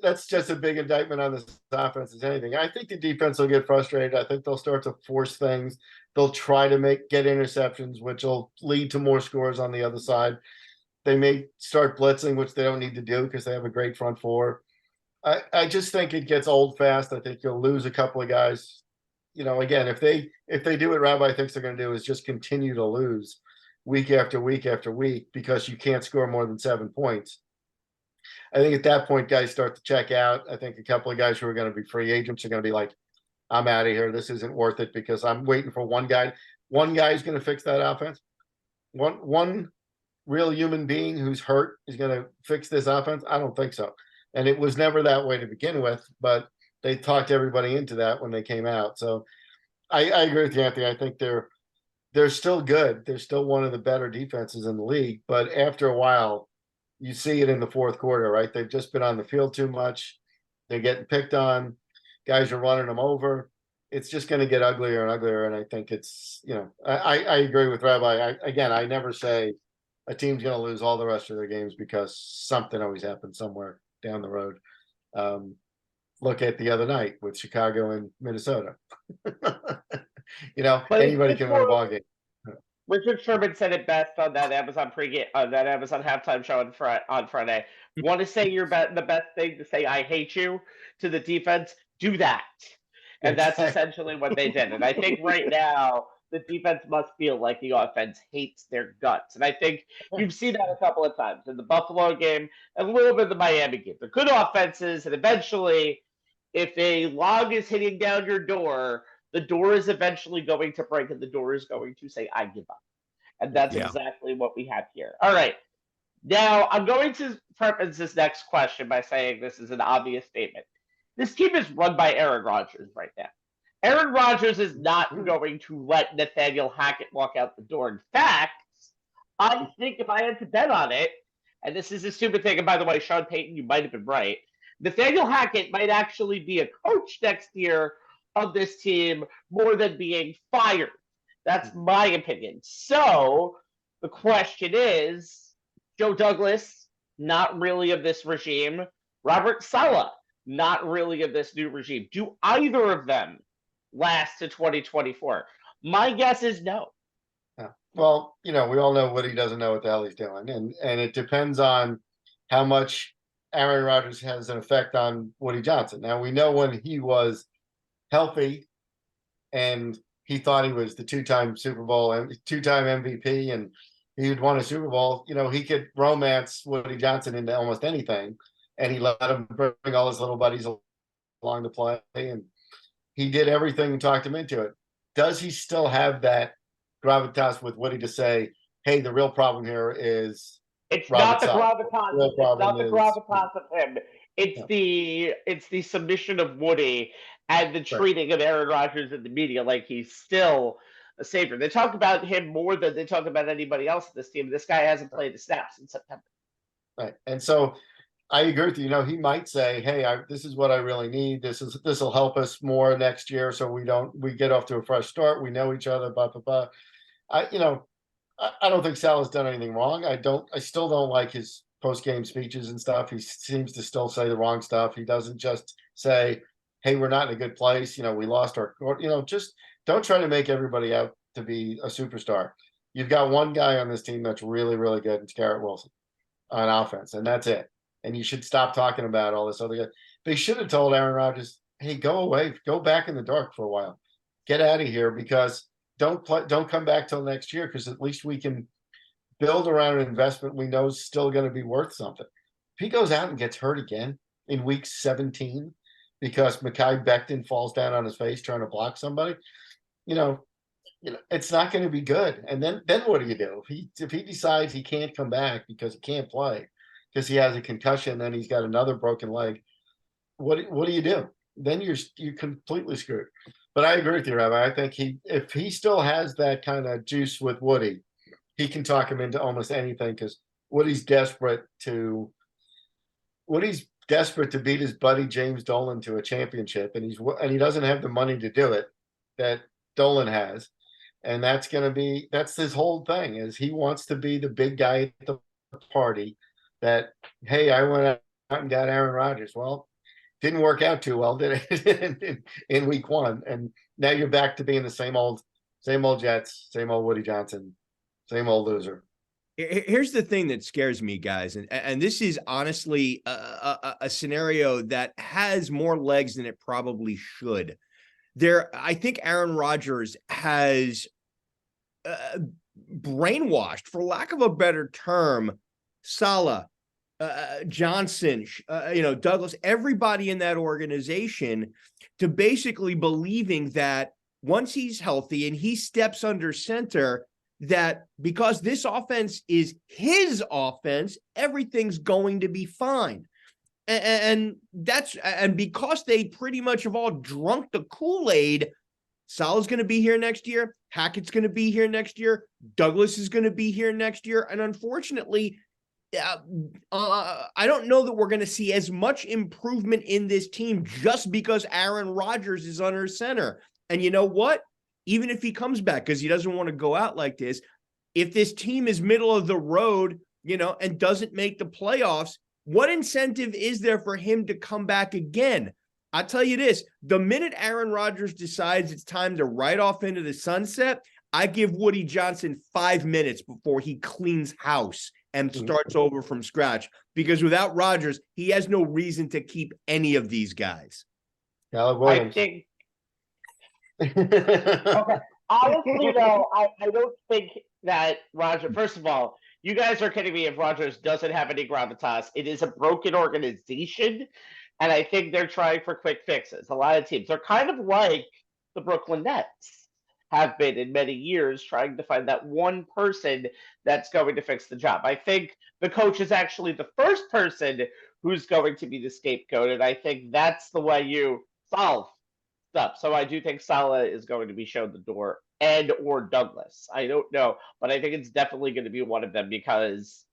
that's just a big indictment on this offense as anything. I think the defense will get frustrated. I think they'll start to force things. They'll try to get interceptions, which will lead to more scores on the other side. They may start blitzing, which they don't need to do because they have a great front four. I just think it gets old fast. I think you'll lose a couple of guys. Again, if they do what Rabbi thinks they're going to do is just continue to lose week after week after week because you can't score more than 7 points. I think at that point, guys start to check out. I think a couple of guys who are going to be free agents are going to be like, I'm out of here. This isn't worth it because I'm waiting for one guy. One guy is going to fix that offense. One real human being who's hurt is going to fix this offense. I don't think so. And it was never that way to begin with, but they talked everybody into that when they came out. So I agree with you, Anthony. I think they're still good. They're still one of the better defenses in the league. But after a while, you see it in the fourth quarter, right? They've just been on the field too much. They're getting picked on. Guys are running them over. It's just going to get uglier and uglier. And I think it's, I agree with Rabbi. I never say a team's going to lose all the rest of their games because something always happens somewhere down the road. Look at the other night with Chicago and Minnesota. Anybody can win a ball game. Richard Sherman said it best on that Amazon halftime show on Friday. Want to say the best thing to say I hate you to the defense? Do that. And that's essentially what they did. And I think right now the defense must feel like the offense hates their guts. And I think you've seen that a couple of times in the Buffalo game and a little bit of the Miami game. They're good offenses, and eventually, if a log is hitting down your door, the door is eventually going to break, and the door is going to say, I give up. And that's exactly what we have here. All right. Now, I'm going to preface this next question by saying this is an obvious statement. This team is run by Aaron Rodgers right now. Aaron Rodgers is not going to let Nathaniel Hackett walk out the door. In fact, I think if I had to bet on it, and this is a stupid thing, and by the way, Sean Payton, you might have been right, Nathaniel Hackett might actually be a coach next year of this team more than being fired. That's my opinion. So the question is, Joe Douglas, not really of this regime. Robert Saleh, not really of this new regime. Do either of them last to 2024? My guess is no. Well, we all know Woody doesn't know what the hell he's doing. And it depends on how much Aaron Rodgers has an effect on Woody Johnson. Now, we know when he was healthy and he thought he was the two-time Super Bowl and two-time MVP and he'd won a Super Bowl, he could romance Woody Johnson into almost anything. And he let him bring all his little buddies along the play. And he did everything and talked him into it. Does he still have that gravitas with Woody to say, hey, the real problem here is it's not the gravitas. It's not the gravitas of him. It's the submission of Woody and the treating of Aaron Rodgers in the media like he's still a savior. They talk about him more than they talk about anybody else in this team. This guy hasn't played the snaps in September. Right. And so I agree with you. He might say, hey, this is what I really need. This will help us more next year. So we get off to a fresh start. We know each other, blah, blah, blah. I don't think Salah's done anything wrong. I still don't like his post-game speeches and stuff. He seems to still say the wrong stuff. He doesn't just say, hey, we're not in a good place. We lost our, just don't try to make everybody out to be a superstar. You've got one guy on this team that's really, really good. It's Garrett Wilson on offense, and that's it. And you should stop talking about all this other guy. They should have told Aaron Rodgers, hey, go away, go back in the dark for a while. Get out of here, because don't come back till next year, because at least we can build around an investment we know is still going to be worth something. If he goes out and gets hurt again in week 17 because Mekhi Becton falls down on his face trying to block somebody, it's not going to be good. And then what do you do? If he decides he can't come back because he can't play because he has a concussion, then he's got another broken leg, what do you do? Then you're completely screwed. But I agree with you, Rabbi. I think if he still has that kind of juice with Woody, he can talk him into almost anything, because Woody's desperate to beat his buddy James Dolan to a championship, and he doesn't have the money to do it that Dolan has, and that's his whole thing, is he wants to be the big guy at the party. That, hey, I went out and got Aaron Rodgers. Well, didn't work out too well, did it, in week 1, and now you're back to being the same old Jets, same old Woody Johnson, same old loser. Here's the thing that scares me, guys, and this is honestly a scenario that has more legs than it probably should. I think Aaron Rodgers has brainwashed, for lack of a better term, Saleh, Johnson, Douglas, everybody in that organization, to basically believing that once he's healthy and he steps under center, that because this offense is his offense, everything's going to be fine. And because they pretty much have all drunk the Kool-Aid, Saleh's going to be here next year. Hackett's going to be here next year. Douglas is going to be here next year. And unfortunately, I don't know that we're going to see as much improvement in this team just because Aaron Rodgers is under center. And you know what? Even if he comes back, because he doesn't want to go out like this, if this team is middle of the road, and doesn't make the playoffs, what incentive is there for him to come back again? I'll tell you this, the minute Aaron Rodgers decides it's time to ride off into the sunset, I give Woody Johnson 5 minutes before he cleans house and starts over from scratch, because without Rodgers, he has no reason to keep any of these guys. I think okay. Honestly, though, I don't think that Rodgers. First of all, you guys are kidding me if Rodgers doesn't have any gravitas. It is a broken organization, and I think they're trying for quick fixes. A lot of teams are kind of like the Brooklyn Nets have been in many years, trying to find that one person that's going to fix the job. I think the coach is actually the first person who's going to be the scapegoat, and I think that's the way you solve stuff. So I do think Saleh is going to be shown the door, and or Douglas. I don't know, but I think it's definitely going to be one of them, because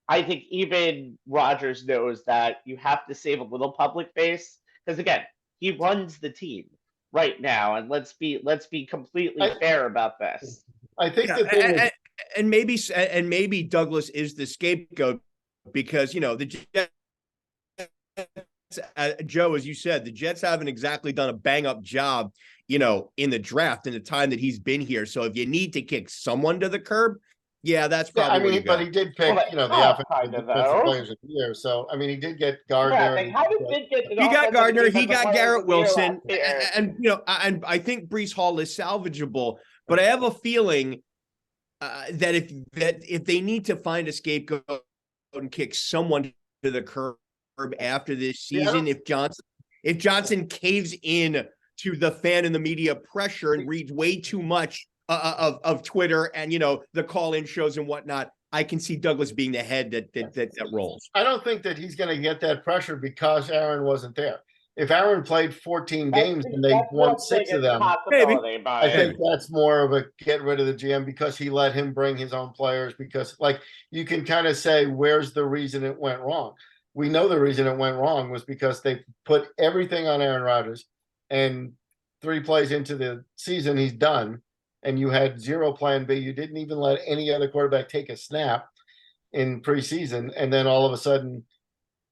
I think even Rodgers knows that you have to save a little public face, because again, he runs the team right now, and let's be completely fair about this. I think and maybe Douglas is the scapegoat, because the Jets, Joe, as you said, the Jets haven't exactly done a bang-up job, in the draft in the time that he's been here. So if you need to kick someone to the curb, that's probably. But he did pick, the offensive players of the year. So he did get Gardner. He got Gardner. He got Garrett Wilson, and I think Breece Hall is salvageable. But I have a feeling that if they need to find a scapegoat and kick someone to the curb after this season, if Johnson caves in to the fan and the media pressure and reads way too much of Twitter and the call-in shows and whatnot, I can see Douglas being the head that rolls. I don't think that he's going to get that pressure because Aaron wasn't there. If Aaron played 14 games and they won 6 of them, I think that's more of a get rid of the GM, because he let him bring his own players, because you can kind of say, where's the reason it went wrong? We know the reason it went wrong was because they put everything on Aaron Rodgers, and 3 plays into the season, he's done. and you had zero plan B. You didn't even let any other quarterback take a snap in preseason. And then all of a sudden,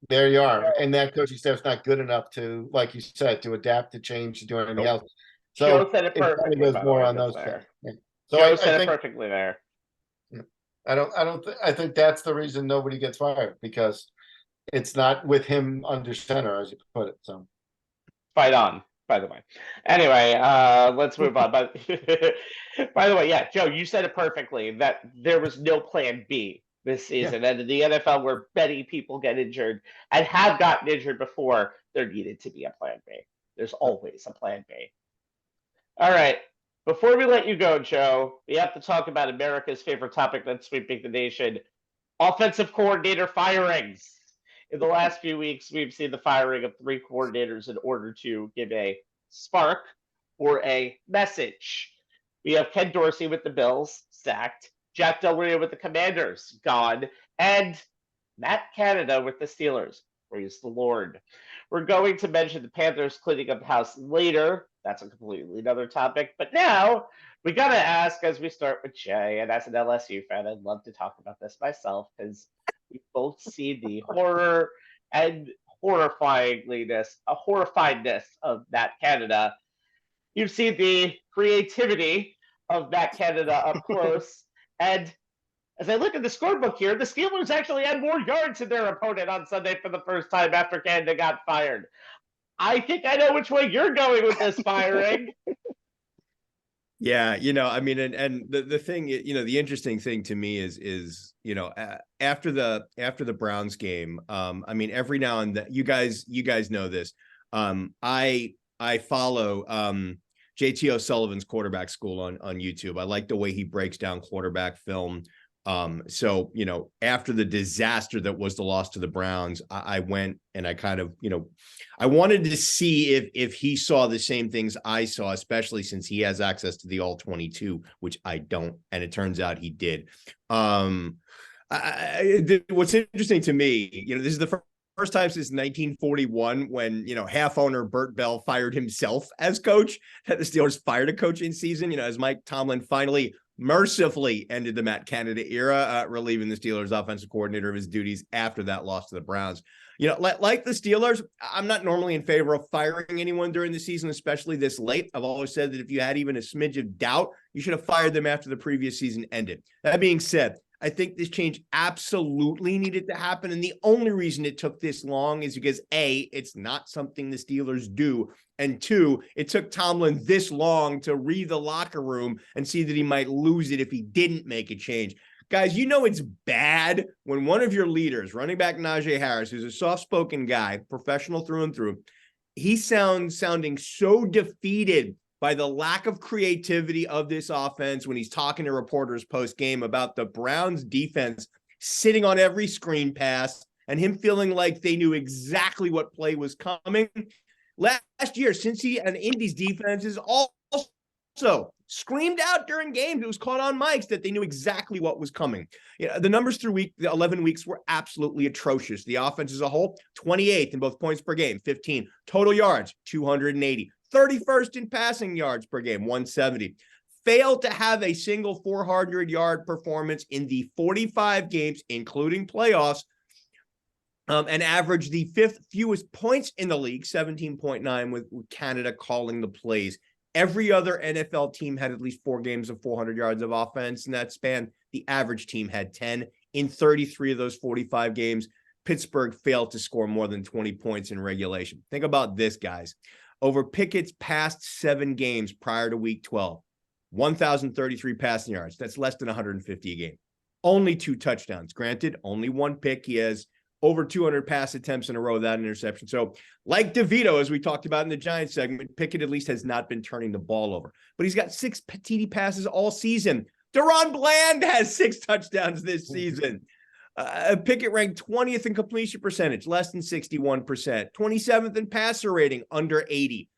there you are. And that coaching staff's not good enough to, like you said, to adapt, to change, to do anything else. So Joe said it perfectly. goes By the more way, on just those there. things. So Joe I said it think perfectly there. I think that's the reason nobody gets fired, because it's not with him under center, as you put it. So Fight on, by the way. Anyway, let's move on. But by the way, yeah, Joe, you said it perfectly that there was no plan B this season. And in the NFL, where many people get injured and have gotten injured before, there needed to be a plan B. There's always a plan B. All right. Before we let you go, Joe, we have to talk about America's favorite topic that's sweeping the nation: offensive coordinator firings. In the last few weeks, we've seen the firing of 3 coordinators in order to give a spark or a message. We have Ken Dorsey with the Bills, sacked, Jack Del Rio with the Commanders, gone, and Matt Canada with the Steelers. Praise the Lord. We're going to mention the Panthers cleaning up the house later. That's a completely another topic. But now we got to ask, as we start with Jay, and as an LSU fan, I'd love to talk about this myself, because we both see the horror and horrifiedness of Matt Canada. You've seen the creativity of Matt Canada up close. And as I look at the scorebook here, the Steelers actually had more yards than their opponent on Sunday for the first time after Canada got fired. I think I know which way you're going with this firing. Yeah, I mean, and the thing, the interesting thing to me is after the Browns game, I mean, every now and then, you guys know this. I follow JT O'Sullivan's quarterback school on YouTube. I like the way he breaks down quarterback film. So, after the disaster that was the loss to the Browns, I went and I kind of, I wanted to see if he saw the same things I saw, especially since he has access to the all 22, which I don't. And it turns out he did. What's interesting to me, this is the first time since 1941 when, half owner Bert Bell fired himself as coach, that the Steelers fired a coach in season, as Mike Tomlin finally mercifully ended the Matt Canada era, relieving the Steelers offensive coordinator of his duties after that loss to the Browns. Like the Steelers, I'm not normally in favor of firing anyone during the season, especially this late. I've always said that if you had even a smidge of doubt, you should have fired them after the previous season ended. That being said, I think this change absolutely needed to happen. And the only reason it took this long is because A, it's not something the Steelers do. And 2, it took Tomlin this long to read the locker room and see that he might lose it if he didn't make a change. Guys, it's bad when one of your leaders, running back Najee Harris, who's a soft-spoken guy, professional through and through, he's sounding so defeated by the lack of creativity of this offense when he's talking to reporters post-game about the Browns defense sitting on every screen pass and him feeling like they knew exactly what play was coming. Last year, Cincy and Indy's defenses also screamed out during games. It was caught on mics that they knew exactly what was coming. The numbers through the 11 weeks were absolutely atrocious. The offense as a whole, 28th in both points per game, 15. Total yards, 280. 31st in passing yards per game, 170. Failed to have a single 400-yard performance in the 45 games, including playoffs, and averaged the 5th fewest points in the league, 17.9, with Canada calling the plays. Every other NFL team had at least 4 games of 400 yards of offense in that span. The average team had 10. In 33 of those 45 games, Pittsburgh failed to score more than 20 points in regulation. Think about this, guys. Over Pickett's past 7 games prior to week 12, 1,033 passing yards. That's less than 150 a game. Only 2 touchdowns. Granted, only 1 pick. He has over 200 pass attempts in a row without an interception. So like DeVito, as we talked about in the Giants segment, Pickett at least has not been turning the ball over. But he's got 6 TD passes all season. Deron Bland has 6 touchdowns this season. Pickett ranked 20th in completion percentage, less than 61%. 27th in passer rating, under 80.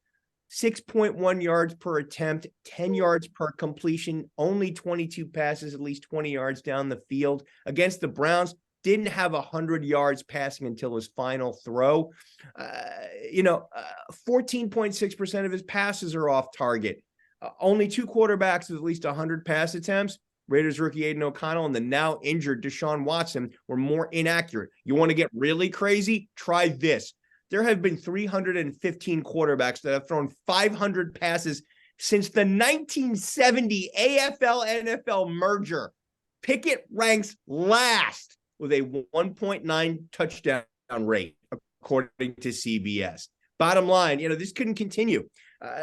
6.1 yards per attempt, 10 yards per completion, only 22 passes, at least 20 yards down the field. Against the Browns, didn't have 100 yards passing until his final throw. 14.6% of his passes are off target. Only 2 quarterbacks with at least 100 pass attempts, Raiders rookie Aiden O'Connell and the now injured Deshaun Watson, were more inaccurate. You want to get really crazy? Try this. There have been 315 quarterbacks that have thrown 500 passes since the 1970 AFL-NFL merger. Pickett ranks last with a 1.9 touchdown rate, according to CBS. Bottom line, this couldn't continue.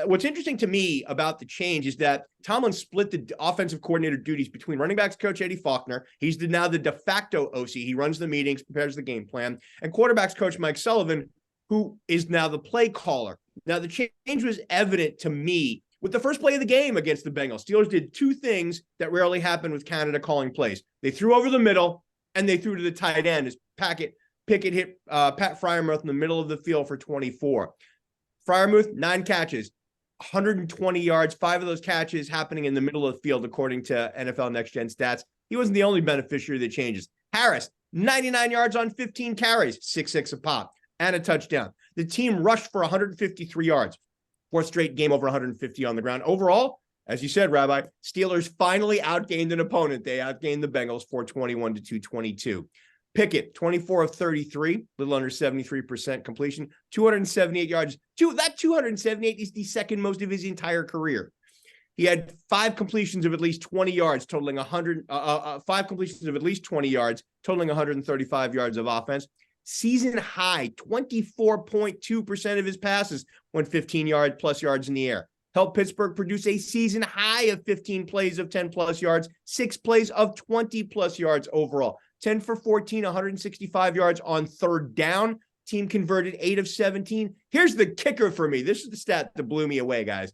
What's interesting to me about the change is that Tomlin split the offensive coordinator duties between running backs coach Eddie Faulkner. He's now the de facto OC. He runs the meetings, prepares the game plan, and quarterbacks coach Mike Sullivan, who is now the play caller. Now, the change was evident to me with the first play of the game against the Bengals. Steelers did 2 things that rarely happen with Canada calling plays. They threw over the middle, and they threw to the tight end as Pickett hit Pat Freiermuth in the middle of the field for 24. Freiermuth, 9 catches, 120 yards, 5 of those catches happening in the middle of the field, according to NFL Next Gen Stats. He wasn't the only beneficiary of the changes. Harris, 99 yards on 15 carries, 6-6 a pop, and a touchdown. The team rushed for 153 yards, 4th straight game over 150 on the ground. Overall, as you said, Rabbi, Steelers finally outgained an opponent. They outgained the Bengals 421 to 222. Pickett, 24 of 33, little under 73% completion, 278 yards. That 278 is the second most of his entire career. He had 5 completions of at least 20 yards, totaling 5 completions of at least 20 yards, totaling 135 yards of offense. Season high, 24.2% of his passes went 15 plus yards in the air. Helped Pittsburgh produce a season high of 15 plays of 10 plus yards, 6 plays of 20 plus yards overall. 10 for 14, 165 yards on 3rd down. Team converted 8 of 17. Here's the kicker for me. This is the stat that blew me away, guys.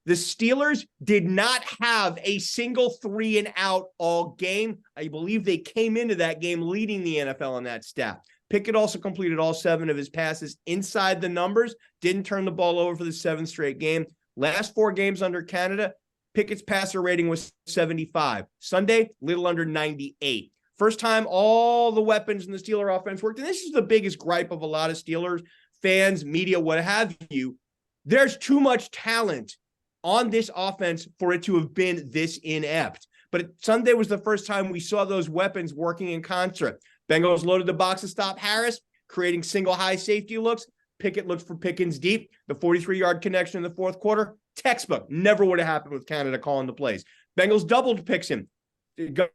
The Steelers did not have a single 3 and out all game. I believe they came into that game leading the NFL on that stat. Pickett also completed all 7 of his passes inside the numbers, didn't turn the ball over for the 7th straight game. Last 4 games under Canada, Pickett's passer rating was 75. Sunday, little under 98. First time all the weapons in the Steeler offense worked. And this is the biggest gripe of a lot of Steelers fans, media, what have you. There's too much talent on this offense for it to have been this inept. But Sunday was the first time we saw those weapons working in concert. Bengals loaded the box to stop Harris, creating single high safety looks. Pickett looked for Pickens deep. The 43-yard connection in the 4th quarter, textbook. Never would have happened with Canada calling the plays. Bengals doubled Pickens.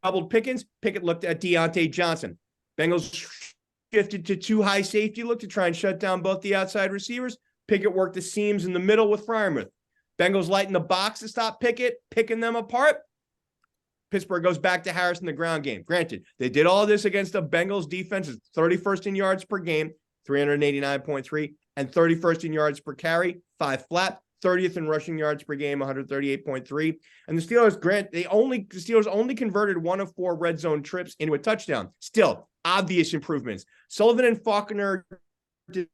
Doubled Pickens. Pickett looked at Deontay Johnson. Bengals shifted to 2 high safety look to try and shut down both the outside receivers. Pickett worked the seams in the middle with Freiermuth. Bengals lighten the box to stop Pickett, picking them apart. Pittsburgh goes back to Harris in the ground game. Granted, they did all this against the Bengals defense, 31st in yards per game, 389.3, and 31st in yards per carry, 5 flat. 30th in rushing yards per game, 138.3. And the Steelers only converted 1 of 4 red zone trips into a touchdown. Still, obvious improvements. Sullivan and Faulkner did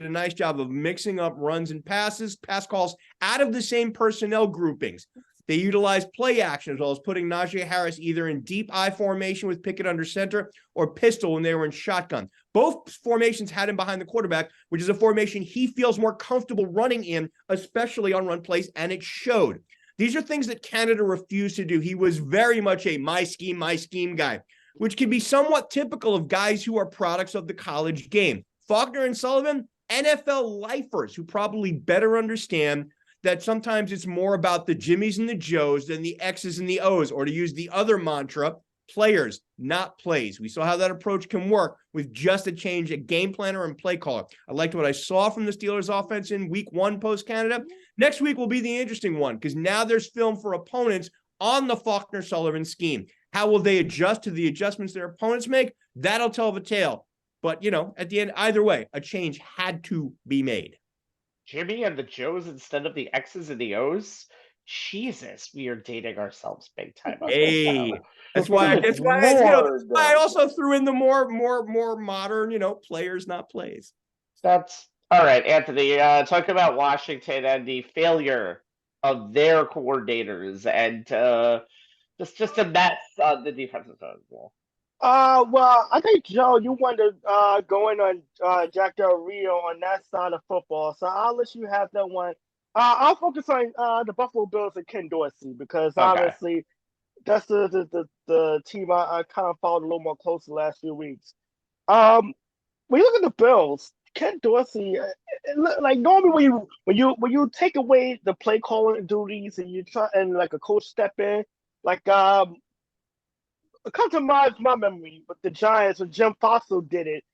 a nice job of mixing up runs and pass calls out of the same personnel groupings. They utilized play action as well as putting Najee Harris either in deep I formation with Pickett under center or pistol when they were in shotgun. Both formations had him behind the quarterback, which is a formation he feels more comfortable running in, especially on run plays, and it showed. These are things that Canada refused to do. He was very much a my scheme guy, which can be somewhat typical of guys who are products of the college game. Faulkner and Sullivan, NFL lifers who probably better understand that sometimes it's more about the Jimmies and the Joes than the X's and the O's, or to use the other mantra, players, not plays. We saw how that approach can work with just a change, a game planner and play caller. I liked what I saw from the Steelers offense in week 1 post-Canada. Next week will be the interesting one because now there's film for opponents on the Faulkner-Sullivan scheme. How will they adjust to the adjustments their opponents make? That'll tell the tale. But, at the end, either way, a change had to be made. Jimmy and the Joes instead of the X's and the O's? Jesus, we are dating ourselves big time. Hey, that's why I also threw in the more modern, players, not plays. That's all right, Anthony. Talk about Washington and the failure of their coordinators and just a mess on the defensive side as well. Well, I think, Joe, you wanted going on Jack Del Rio on that side of football, so I'll let you have that one I'll focus on the Buffalo Bills and Ken Dorsey because Okay. obviously that's the team I kind of followed a little more close the last few weeks. When you look at the Bills, Ken Dorsey, like normally when you take away the play calling duties and you try and like a coach step in, like it comes to my memory, but the Giants when Jim Fossil did it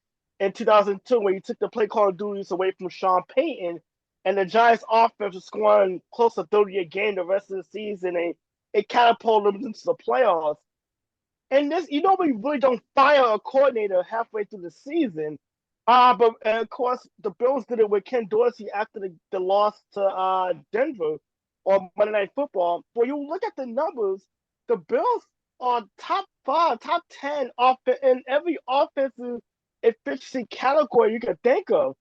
in 2002 when he took the play calling duties away from Sean Payton, and the Giants offense was scoring close to 30 a game the rest of the season, and it catapulted them into the playoffs. And this, we really don't fire a coordinator halfway through the season. But of course, the Bills did it with Ken Dorsey after the loss to Denver on Monday Night Football. When you look at the numbers, the Bills are top 5, top 10 in every offensive efficiency category you can think of.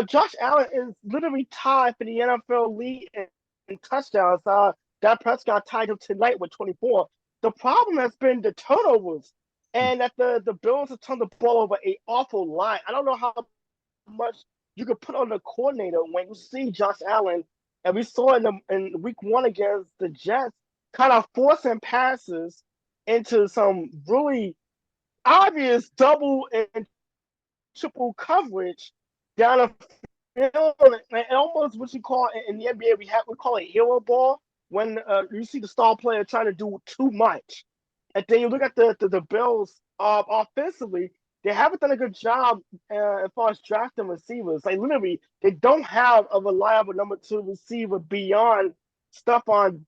Josh Allen is literally tied for the NFL lead in touchdowns. Dak Prescott tied him tonight with 24. The problem has been the turnovers, and that the Bills have turned the ball over an awful lot. I don't know how much you could put on the coordinator when you see Josh Allen, and we saw in week 1 against the Jets, kind of forcing passes into some really obvious double and triple coverage down the field, and almost what you call in the NBA we call it hero ball when you see the star player trying to do too much. And then you look at the Bills offensively, they haven't done a good job as far as drafting receivers. Like literally, they don't have a reliable number 2 receiver beyond Stephon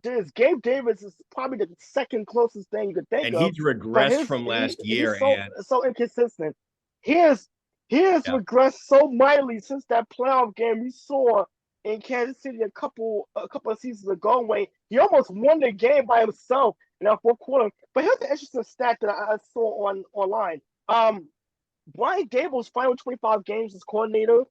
Diggs. Gabe Davis is probably the second closest thing you could think And of. he's regressed from last year. He's so inconsistent. He has regressed so mightily since that playoff game we saw in Kansas City a couple of seasons ago when he almost won the game by himself in that fourth quarter. But here's the interesting stat that I saw online. Brian Dable's final 25 games as coordinator,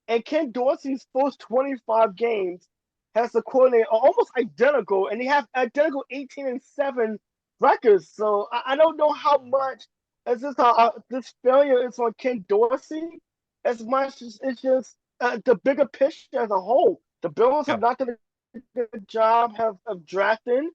and Ken Dorsey's first 25 games has the coordinator almost identical, and they have identical 18-7 records. So I don't know how much as this failure is on Ken Dorsey as much as it's just the bigger picture as a whole. The Bills have not done a good job of drafting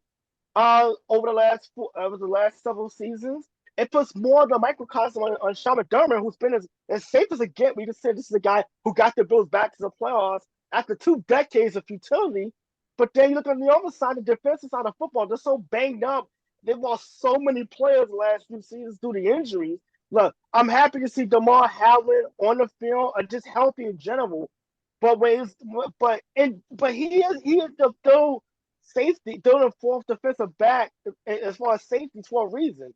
over the last several seasons. It puts more of the microcosm on Sean McDermott, who's been as safe as it gets. We just said this is a guy who got the Bills back to the playoffs after 2 decades of futility. But then you look on the other side, the defensive side of football, they're so banged up. They've lost so many players the last few seasons due to injuries. Look, I'm happy to see Damar Hamlin on the field or just healthy in general. But he is the third safety, third and fourth defensive back as far as safety for a reason.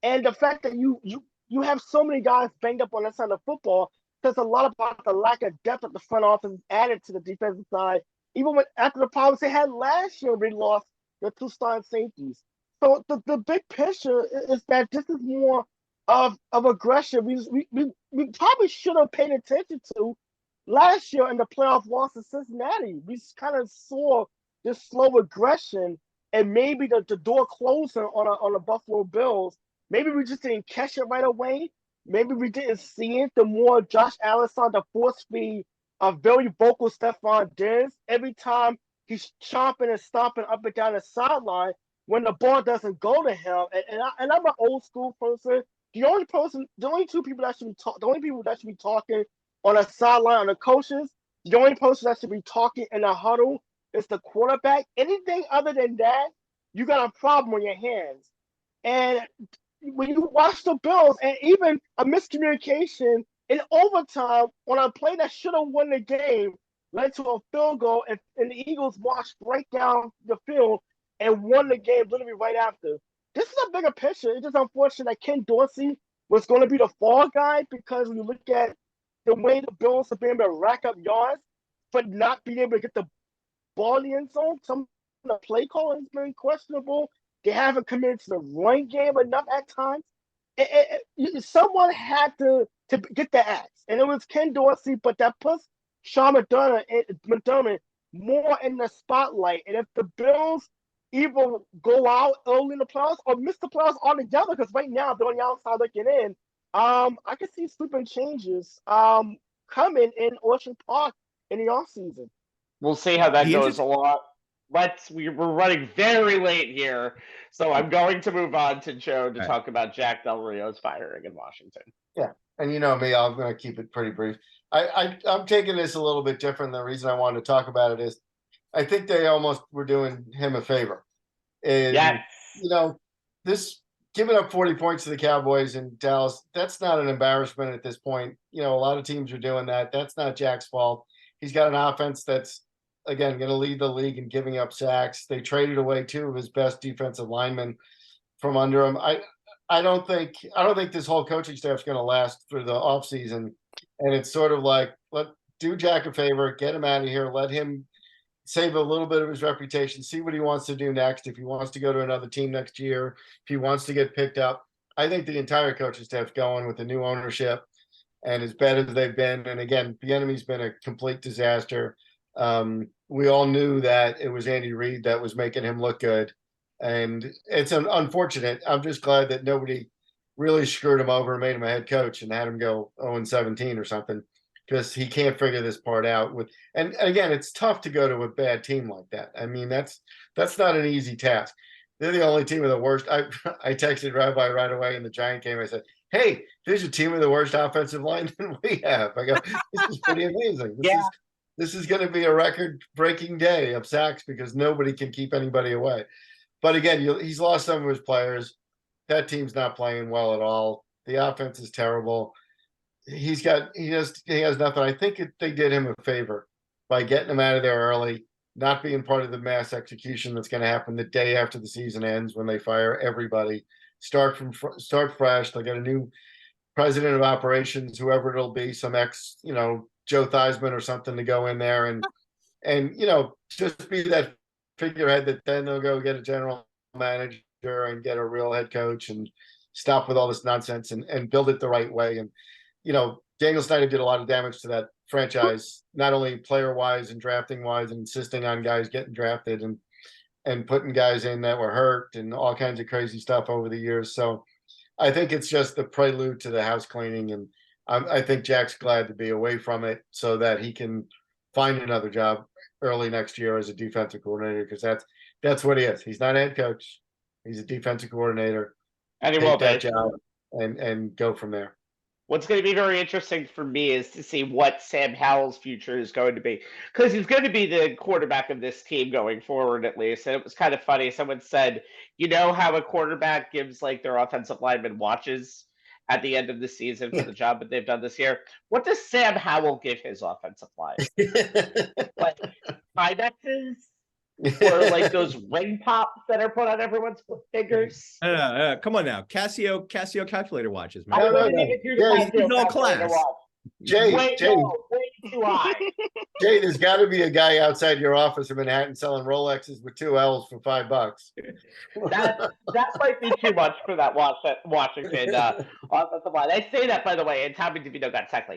And the fact that you have so many guys banged up on that side of football says a lot about the lack of depth at the front office added to the defensive side. Even after the problems they had last year, they lost their 2 starting safeties. So the big picture is that this is more of aggression. We probably should have paid attention to last year in the playoff loss to Cincinnati. We kind of saw this slow aggression and maybe the door closing on the Buffalo Bills. Maybe we just didn't catch it right away. Maybe we didn't see it. The more Josh Allen saw the force feed a very vocal Stephon Diggs every time he's chomping and stomping up and down the sideline when the ball doesn't go to him. And I'm an old school person. The only two people that should be the only people that should be talking on a sideline on the coaches, the only person that should be talking in a huddle is the quarterback. Anything other than that, you got a problem on your hands. And when you watch the Bills, and even a miscommunication in overtime on a play that should have won the game led to a field goal, and the Eagles marched right down the field and won the game literally right after. This is a bigger picture. It's just unfortunate that Ken Dorsey was going to be the fall guy because when you look at the way the Bills have been able to rack up yards, but not being able to get the ball in the end zone. Some of the play calling has been questionable. They haven't committed to the run game enough at times. Someone had to get the axe, and it was Ken Dorsey, but that puts Sean McDermott more in the spotlight. And if the Bills either go out early in the playoffs or miss the playoffs altogether, because right now they're on the outside looking in, I can see sweeping changes coming in Orchard Park in the offseason. We'll see how that The goes along. We're running very late here, so I'm going to move on to Joe to talk about Jack Del Rio's firing in Washington. Yeah, and you know me, I'm going to keep it pretty brief. I'm taking this a little bit different. The reason I wanted to talk about it is I think they almost were doing him a favor. And, Yes. you know, this giving up 40 points to the Cowboys in Dallas, that's not an embarrassment at this point. You know, a lot of teams are doing that. That's not Jack's fault. He's got an offense that's, again, going to lead the league in giving up sacks. They traded away 2 of his best defensive linemen from under him. I don't think this whole coaching staff is going to last through the offseason. And it's sort of like, do Jack a favor, get him out of here, let him save a little bit of his reputation, see what he wants to do next. If he wants to go to another team next year, if he wants to get picked up. I think the entire coaching staff's going with the new ownership and as bad as they've been. And again, the enemy's been a complete disaster. We all knew that it was Andy Reid that was making him look good. And it's unfortunate. I'm just glad that nobody really screwed him over and made him a head coach and had him go 0-17 or something, because he can't figure this part out. And again, it's tough to go to a bad team like that. I mean, that's not an easy task. They're the only team with the worst. I texted Rabbi right away in the Giant game. I said, "Hey, there's a team with the worst offensive line than we have." I go, "This is pretty amazing. This is going to be a record-breaking day of sacks because nobody can keep anybody away." But again, he's lost some of his players. That team's not playing well at all. The offense is terrible. He has nothing. I think they did him a favor by getting him out of there early, not being part of the mass execution that's going to happen the day after the season ends when they fire everybody. Start fresh. They'll get a new president of operations, whoever it'll be, some ex, Joe Theismann or something to go in there and just be that figurehead that then they'll go get a general manager and get a real head coach and stop with all this nonsense and build it the right way. And Daniel Snyder did a lot of damage to that franchise, not only player-wise and drafting-wise, and insisting on guys getting drafted and putting guys in that were hurt and all kinds of crazy stuff over the years. So I think it's just the prelude to the house cleaning, and I think Jack's glad to be away from it so that he can find another job early next year as a defensive coordinator, because that's what he is. He's not a head coach. He's a defensive coordinator. And he will that job and go from there. What's going to be very interesting for me is to see what Sam Howell's future is going to be, because he's going to be the quarterback of this team going forward, at least. And it was kind of funny. Someone said, how a quarterback gives their offensive lineman watches at the end of the season for the job that they've done this year. What does Sam Howell give his offensive line? Finances? Or those ring pops that are put on everyone's fingers? Come on now. Casio calculator watches, man. I wouldn't even do the Casio calculator watch. Jay, way too high. Jay, there's got to be a guy outside your office in Manhattan selling Rolexes with 2 L's for $5. That might be too much for that Washington offensive line. I say that, by the way, and Tommy DeVito got sacked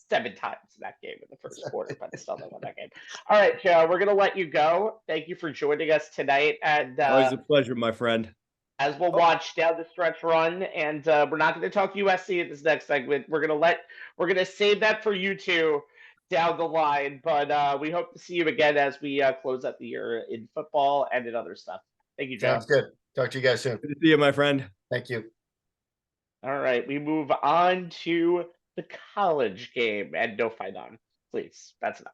7 times in that game in the first quarter, but they still won that game. All right, Joe, we're going to let you go. Thank you for joining us tonight. And always a pleasure, my friend. As we'll watch down the stretch run, and we're not going to talk USC in this next segment. We're going to save that for you two down the line, but we hope to see you again as we close out the year in football and in other stuff. Thank you, Joe. Sounds good. Talk to you guys soon. Good to see you, my friend. Thank you. All right, we move on to the college game, and no fight on, please. That's enough.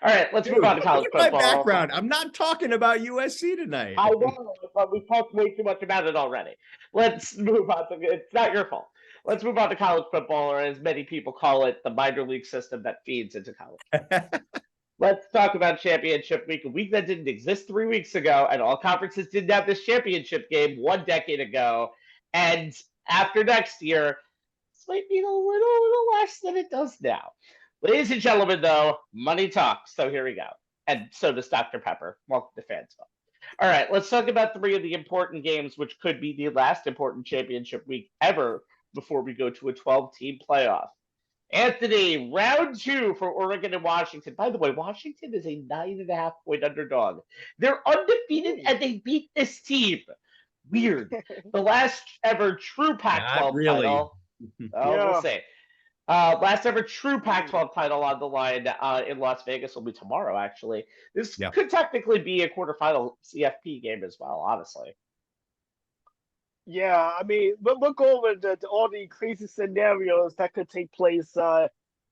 All right, let's move on to college football. My background. I'm not talking about USC tonight. I know, but we talked way too much about it already. Let's move on to it's not your fault. Let's move on to college football, or as many people call it, the minor league system that feeds into college. Let's talk about championship week, a week that didn't exist 3 weeks ago, and all conferences didn't have this championship game 1 decade ago. And after next year, this might be a little less than it does now. Ladies and gentlemen, though, money talks. So here we go. And so does Dr. Pepper. Welcome to Fansville. All right, let's talk about 3 of the important games, which could be the last important championship week ever before we go to a 12-team playoff. Anthony, round 2 for Oregon and Washington. By the way, Washington is a 9.5-point underdog. They're undefeated, and they beat this team. Weird. The last ever true Pac-12 really. title. Oh, we'll see. Last ever true Pac-12 title on the line in Las Vegas will be tomorrow, actually. This could technically be a quarterfinal CFP game as well, honestly. Yeah, I mean, we'll go over all the crazy scenarios that could take place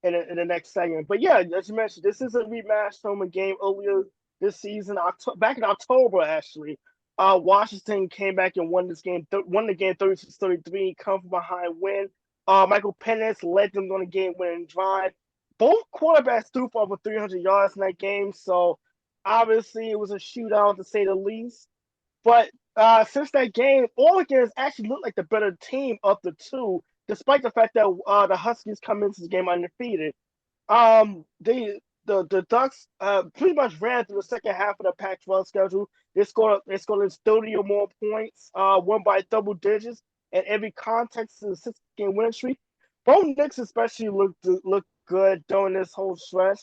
in the next segment. But yeah, as you mentioned, this is a rematch from a game earlier this season, back in October, actually. Washington came back and won this game, won the game 36-33, come from behind win. Michael Penix led them on a game-winning drive. Both quarterbacks threw for over 300 yards in that game, so obviously it was a shootout to say the least. But since that game, Oregon has actually looked like the better team of the two, despite the fact that the Huskies come into the game undefeated. The Ducks pretty much ran through the second half of the Pac-12 schedule. They scored 30 or more points, won by double digits in every context of the 6-game winning streak. Bo Nix especially looked good during this whole stretch.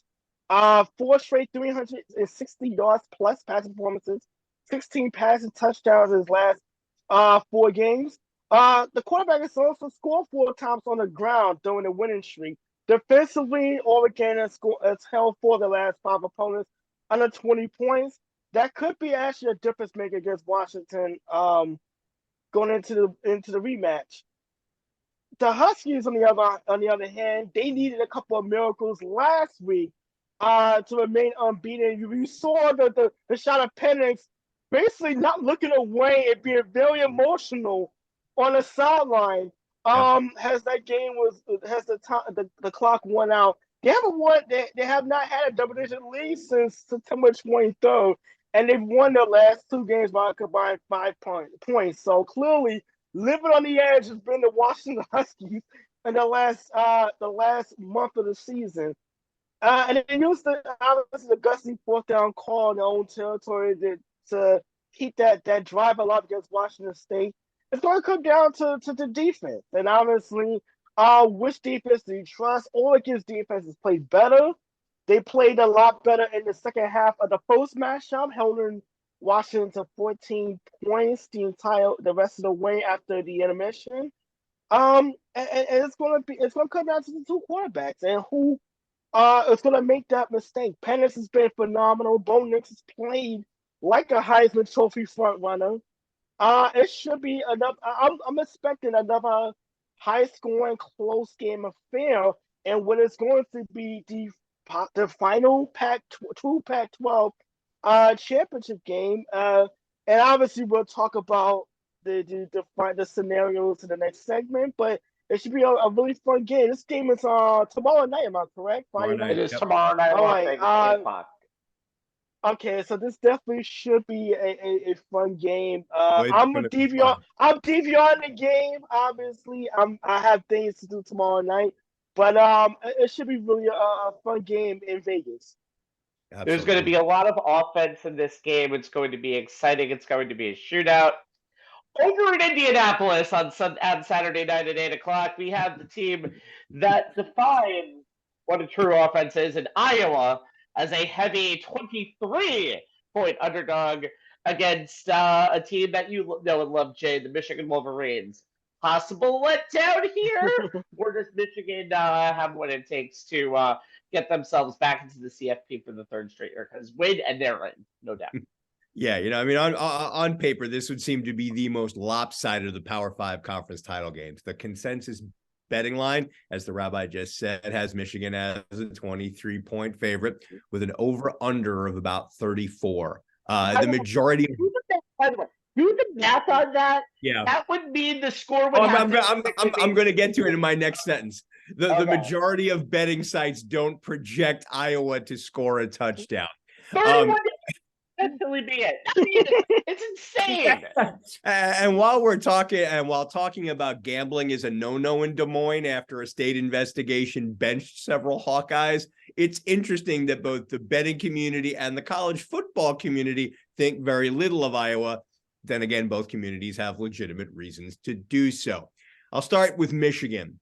4 straight 360 yards plus passing performances, 16 passing touchdowns in his last 4 games. The quarterback has also scored 4 times on the ground during the winning streak. Defensively, Oregon has held 4 of the last 5 opponents under 20 points. That could be actually a difference maker against Washington going into the rematch. The Huskies, on the other hand, they needed a couple of miracles last week to remain unbeaten. You saw the shot of Penix basically not looking away and being very emotional on the sideline. As that game the clock went out. They have not had a double-digit lead since September 23rd, and they've won their last 2 games by a combined 5 points. So clearly, living on the edge has been the Washington Huskies in the last month of the season. And they used the gusty 4th down call in their own territory to keep that drive alive against Washington State. It's going to come down to the defense. And obviously, which defense do you trust? Oregon's defense has played better. They played a lot better in the second half of the first matchup, holding Washington to 14 points the rest of the way after the intermission. And it's going to come down to the 2 quarterbacks and who is going to make that mistake. Penix has been phenomenal. Bo Nix has played like a Heisman Trophy front runner. It should be enough. I'm expecting another high-scoring, close game affair, and when it's going to be the final Pac-12 championship game. And obviously, we'll talk about the scenarios in the next segment. But it should be a really fun game. This game is tomorrow night. Am I correct? Tomorrow night. It is tomorrow night. All right. 8 o'clock. Okay, so this definitely should be a fun game. I'm DVRing the game. Obviously, I have things to do tomorrow night, but it should be really a fun game in Vegas. Absolutely. There's going to be a lot of offense in this game. It's going to be exciting. It's going to be a shootout. Over in Indianapolis on Saturday night at 8 o'clock, we have the team that defines what a true offense is in Iowa as a heavy 23-point underdog against a team that you know and love, Jay, the Michigan Wolverines. Possible letdown here? Or does Michigan have what it takes to get themselves back into the CFP for the 3rd straight year? Because win and they're in, no doubt. Yeah, I mean, on paper, this would seem to be the most lopsided of the Power 5 conference title games. The consensus betting line, as the rabbi just said, has Michigan as a 23-point favorite with an over-under of about 34. The majority. By the way, do the math on that. Yeah, that would mean the score would. I'm going to get to it in my next sentence. The majority of betting sites don't project Iowa to score a touchdown. 31. Essentially be it. It's insane. And while talking about gambling is a no-no in Des Moines after a state investigation benched several Hawkeyes, it's interesting that both the betting community and the college football community think very little of Iowa. Then again, both communities have legitimate reasons to do so. I'll start with Michigan.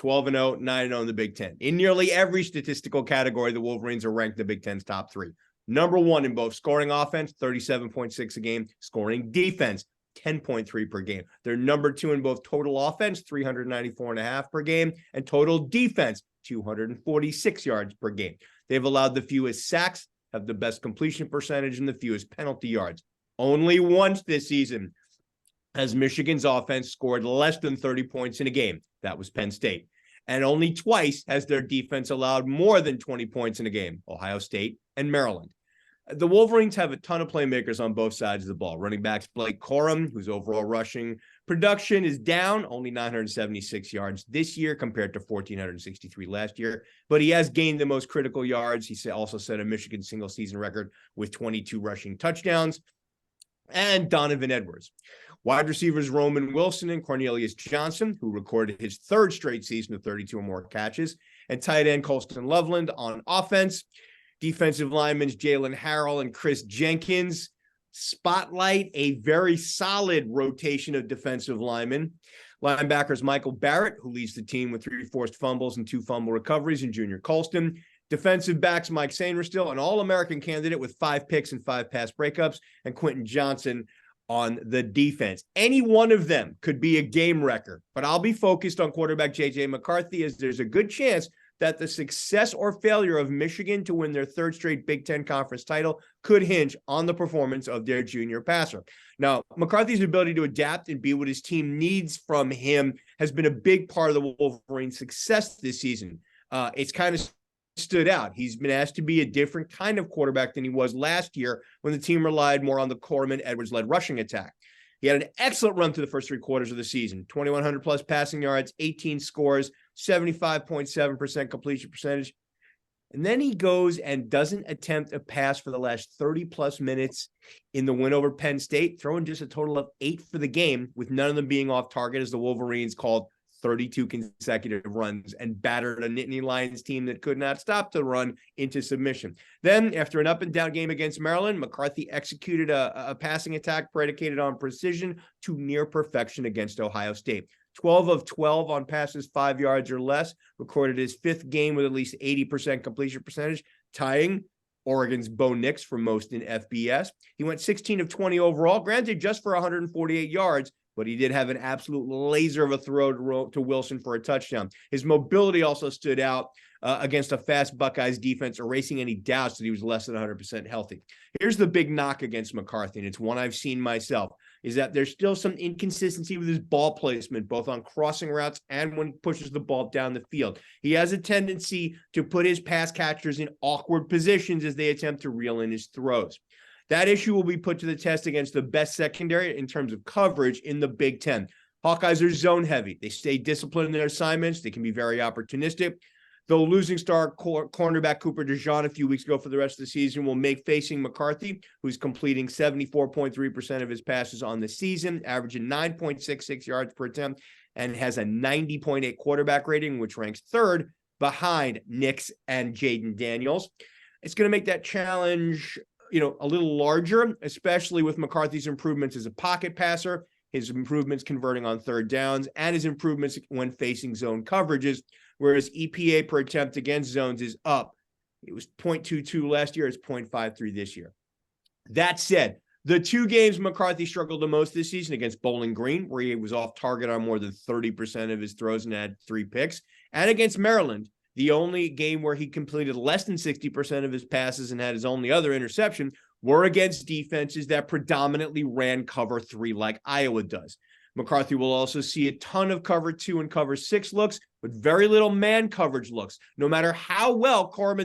12-0, 9-0 in the Big Ten. In nearly every statistical category, the Wolverines are ranked in the Big Ten's top 3. Number 1 in both scoring offense, 37.6 a game, scoring defense, 10.3 per game. They're number 2 in both total offense, 394.5 per game, and total defense, 246 yards per game. They've allowed the fewest sacks, have the best completion percentage, and the fewest penalty yards. Only once this season has Michigan's offense scored less than 30 points in a game. That was Penn State. And only twice has their defense allowed more than 20 points in a game, Ohio State and Maryland. The Wolverines have a ton of playmakers on both sides of the ball. Running backs Blake Corum, whose overall rushing production is down, only 976 yards this year compared to 1,463 last year. But he has gained the most critical yards. He also set a Michigan single-season record with 22 rushing touchdowns. And Donovan Edwards. Wide receivers Roman Wilson and Cornelius Johnson, who recorded his 3rd straight season of 32 or more catches. And tight end Colston Loveland on offense. Defensive linemen Jalen Harrell and Chris Jenkins. Spotlight a very solid rotation of defensive linemen. Linebackers Michael Barrett, who leads the team with 3 forced fumbles and 2 fumble recoveries, and Junior Colston. Defensive backs Mike Sainristil, an All-American candidate with 5 picks and 5 pass breakups, and Quentin Johnson on the defense. Any one of them could be a game wrecker, but I'll be focused on quarterback J.J. McCarthy, as there's a good chance that the success or failure of Michigan to win their 3rd straight Big Ten Conference title could hinge on the performance of their junior passer. Now, McCarthy's ability to adapt and be what his team needs from him has been a big part of the Wolverines' success this season. It's kind of stood out. He's been asked to be a different kind of quarterback than he was last year when the team relied more on the Corum and Edwards-led rushing attack. He had an excellent run through the first 3 quarters of the season, 2,100 plus passing yards, 18 scores, 75.7% completion percentage. And then he goes and doesn't attempt a pass for the last 30 plus minutes in the win over Penn State, throwing just a total of 8 for the game, with none of them being off target, as the Wolverines called 32 consecutive runs and battered a Nittany Lions team that could not stop the run into submission. Then, after an up-and-down game against Maryland, McCarthy executed a passing attack predicated on precision to near perfection against Ohio State. 12 of 12 on passes 5 yards or less, recorded his 5th game with at least 80% completion percentage, tying Oregon's Bo Nix for most in FBS. He went 16 of 20 overall, granted just for 148 yards, but he did have an absolute laser of a throw to Wilson for a touchdown. His mobility also stood out against a fast Buckeyes defense, erasing any doubts that he was less than 100% healthy. Here's the big knock against McCarthy, and it's one I've seen myself, is that there's still some inconsistency with his ball placement, both on crossing routes and when he pushes the ball down the field. He has a tendency to put his pass catchers in awkward positions as they attempt to reel in his throws. That issue will be put to the test against the best secondary in terms of coverage in the Big Ten. Hawkeyes are zone heavy. They stay disciplined in their assignments. They can be very opportunistic. Though losing star cornerback Cooper DeJean a few weeks ago for the rest of the season will make facing McCarthy, who's completing 74.3% of his passes on the season, averaging 9.66 yards per attempt, and has a 90.8 quarterback rating, which ranks 3rd behind Nix and Jaden Daniels. It's going to make that challenge a little larger, especially with McCarthy's improvements as a pocket passer, his improvements converting on 3rd downs, and his improvements when facing zone coverages, whereas EPA per attempt against zones is up. It was 0.22 last year. It's 0.53 this year. That said, the 2 games McCarthy struggled the most this season, against Bowling Green, where he was off target on more than 30% of his throws and had 3 picks, and against Maryland, the only game where he completed less than 60% of his passes and had his only other interception, were against defenses that predominantly ran cover 3 like Iowa does. McCarthy will also see a ton of cover 2 and cover 6 looks, but very little man coverage looks, no matter how well Corum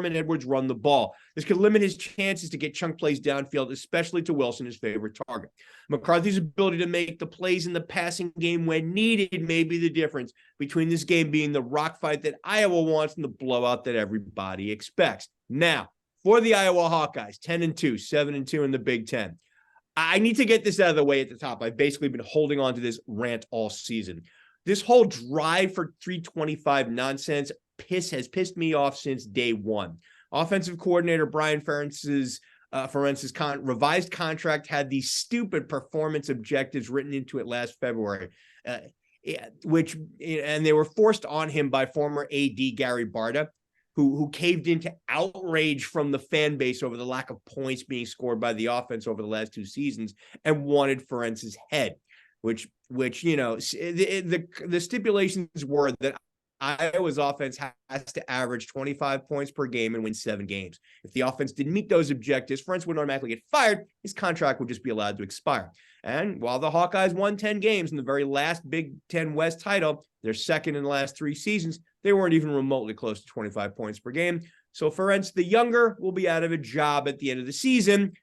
and Edwards run the ball. This could limit his chances to get chunk plays downfield, especially to Wilson, his favorite target. McCarthy's ability to make the plays in the passing game when needed may be the difference between this game being the rock fight that Iowa wants and the blowout that everybody expects. Now, for the Iowa Hawkeyes, 10-2, 7-2 in the Big Ten. I need to get this out of the way at the top. I've basically been holding on to this rant all season. This whole drive for 325 nonsense has pissed me off since day one. Offensive coordinator Brian Ferentz's revised contract had these stupid performance objectives written into it last February, and they were forced on him by former AD Gary Barta, who caved into outrage from the fan base over the lack of points being scored by the offense over the last 2 seasons and wanted Ferentz's head, which the stipulations were that Iowa's offense has to average 25 points per game and win 7 games. If the offense didn't meet those objectives, Ferentz would automatically get fired. His contract would just be allowed to expire. And while the Hawkeyes won 10 games in the very last Big Ten West title, their second in the last 3 seasons, they weren't even remotely close to 25 points per game. So Ferentz, the younger, will be out of a job at the end of the season.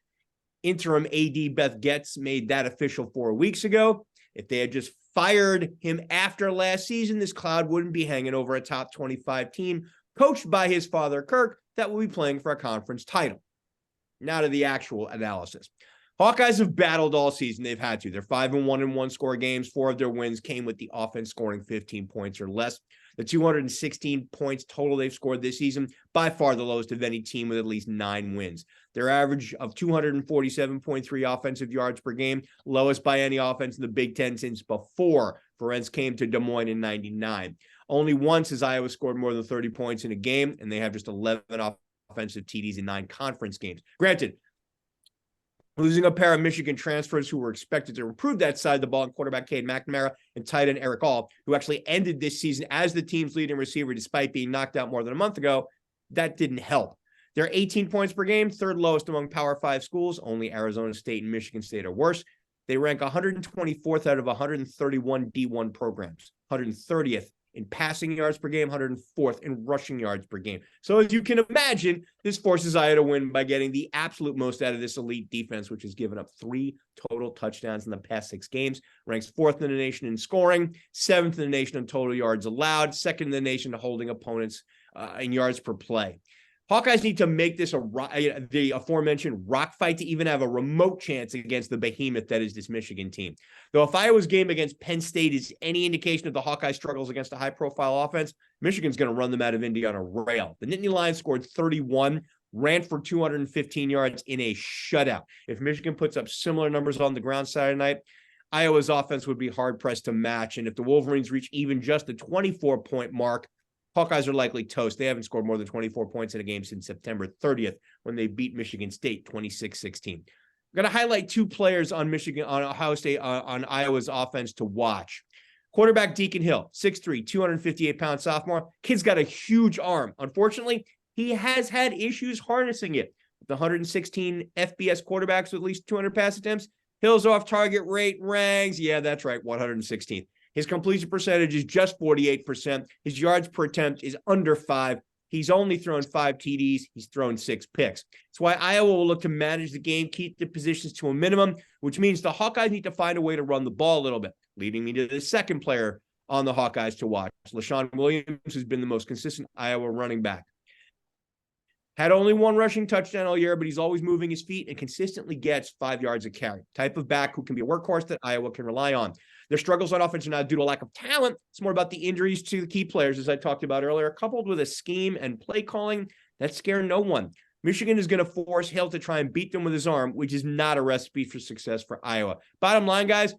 Interim AD Beth Getz made that official 4 weeks ago. If they had just fired him after last season, this cloud wouldn't be hanging over a top 25 team coached by his father, Kirk, that will be playing for a conference title. Now to the actual analysis. Hawkeyes have battled all season. They've had to. They're 5-1 in one-score games. 4 of their wins came with the offense scoring 15 points or less. The 216 points total they've scored this season, by far the lowest of any team with at least 9 wins. Their average of 247.3 offensive yards per game, lowest by any offense in the Big Ten since before Ferentz came to Des Moines in 99. Only once has Iowa scored more than 30 points in a game, and they have just 11 offensive TDs in 9 conference games. Granted, losing a pair of Michigan transfers who were expected to improve that side of the ball in quarterback Cade McNamara and tight end Eric All, who actually ended this season as the team's leading receiver despite being knocked out more than a month ago, that didn't help. They're 18 points per game, 3rd lowest among Power 5 schools. Only Arizona State and Michigan State are worse. They rank 124th out of 131 D1 programs, 130th in passing yards per game, 104th in rushing yards per game. So as you can imagine, this forces Iowa to win by getting the absolute most out of this elite defense, which has given up 3 total touchdowns in the past 6 games, ranks 4th in the nation in scoring, 7th in the nation in total yards allowed, 2nd in the nation to holding opponents in yards per play. Hawkeyes need to make this the aforementioned rock fight to even have a remote chance against the behemoth that is this Michigan team. Though if Iowa's game against Penn State is any indication of the Hawkeye struggles against a high-profile offense, Michigan's going to run them out of Indy on a rail. The Nittany Lions scored 31, ran for 215 yards in a shutout. If Michigan puts up similar numbers on the ground Saturday night, Iowa's offense would be hard-pressed to match. And if the Wolverines reach even just the 24-point mark, Hawkeyes are likely toast. They haven't scored more than 24 points in a game since September 30th when they beat Michigan State 26-16. I'm going to highlight 2 players on Ohio State, on Iowa's offense to watch. Quarterback Deacon Hill, 6'3", 258-pound sophomore. Kid's got a huge arm. Unfortunately, he has had issues harnessing it. The 116 FBS quarterbacks with at least 200 pass attempts, Hill's off-target rate ranks, yeah, that's right, 116th. His completion percentage is just 48%. His yards per attempt is under 5. He's only thrown 5 TDs. He's thrown 6 picks. That's why Iowa will look to manage the game, keep the positions to a minimum, which means the Hawkeyes need to find a way to run the ball a little bit, leading me to the second player on the Hawkeyes to watch. LaShawn Williams has been the most consistent Iowa running back. Had only 1 rushing touchdown all year, but he's always moving his feet and consistently gets 5 yards a carry. Type of back who can be a workhorse that Iowa can rely on. Their struggles on offense are not due to lack of talent. It's more about the injuries to the key players, as I talked about earlier, coupled with a scheme and play calling that scare no one. Michigan is going to force Hill to try and beat them with his arm, which is not a recipe for success for Iowa. Bottom line, guys,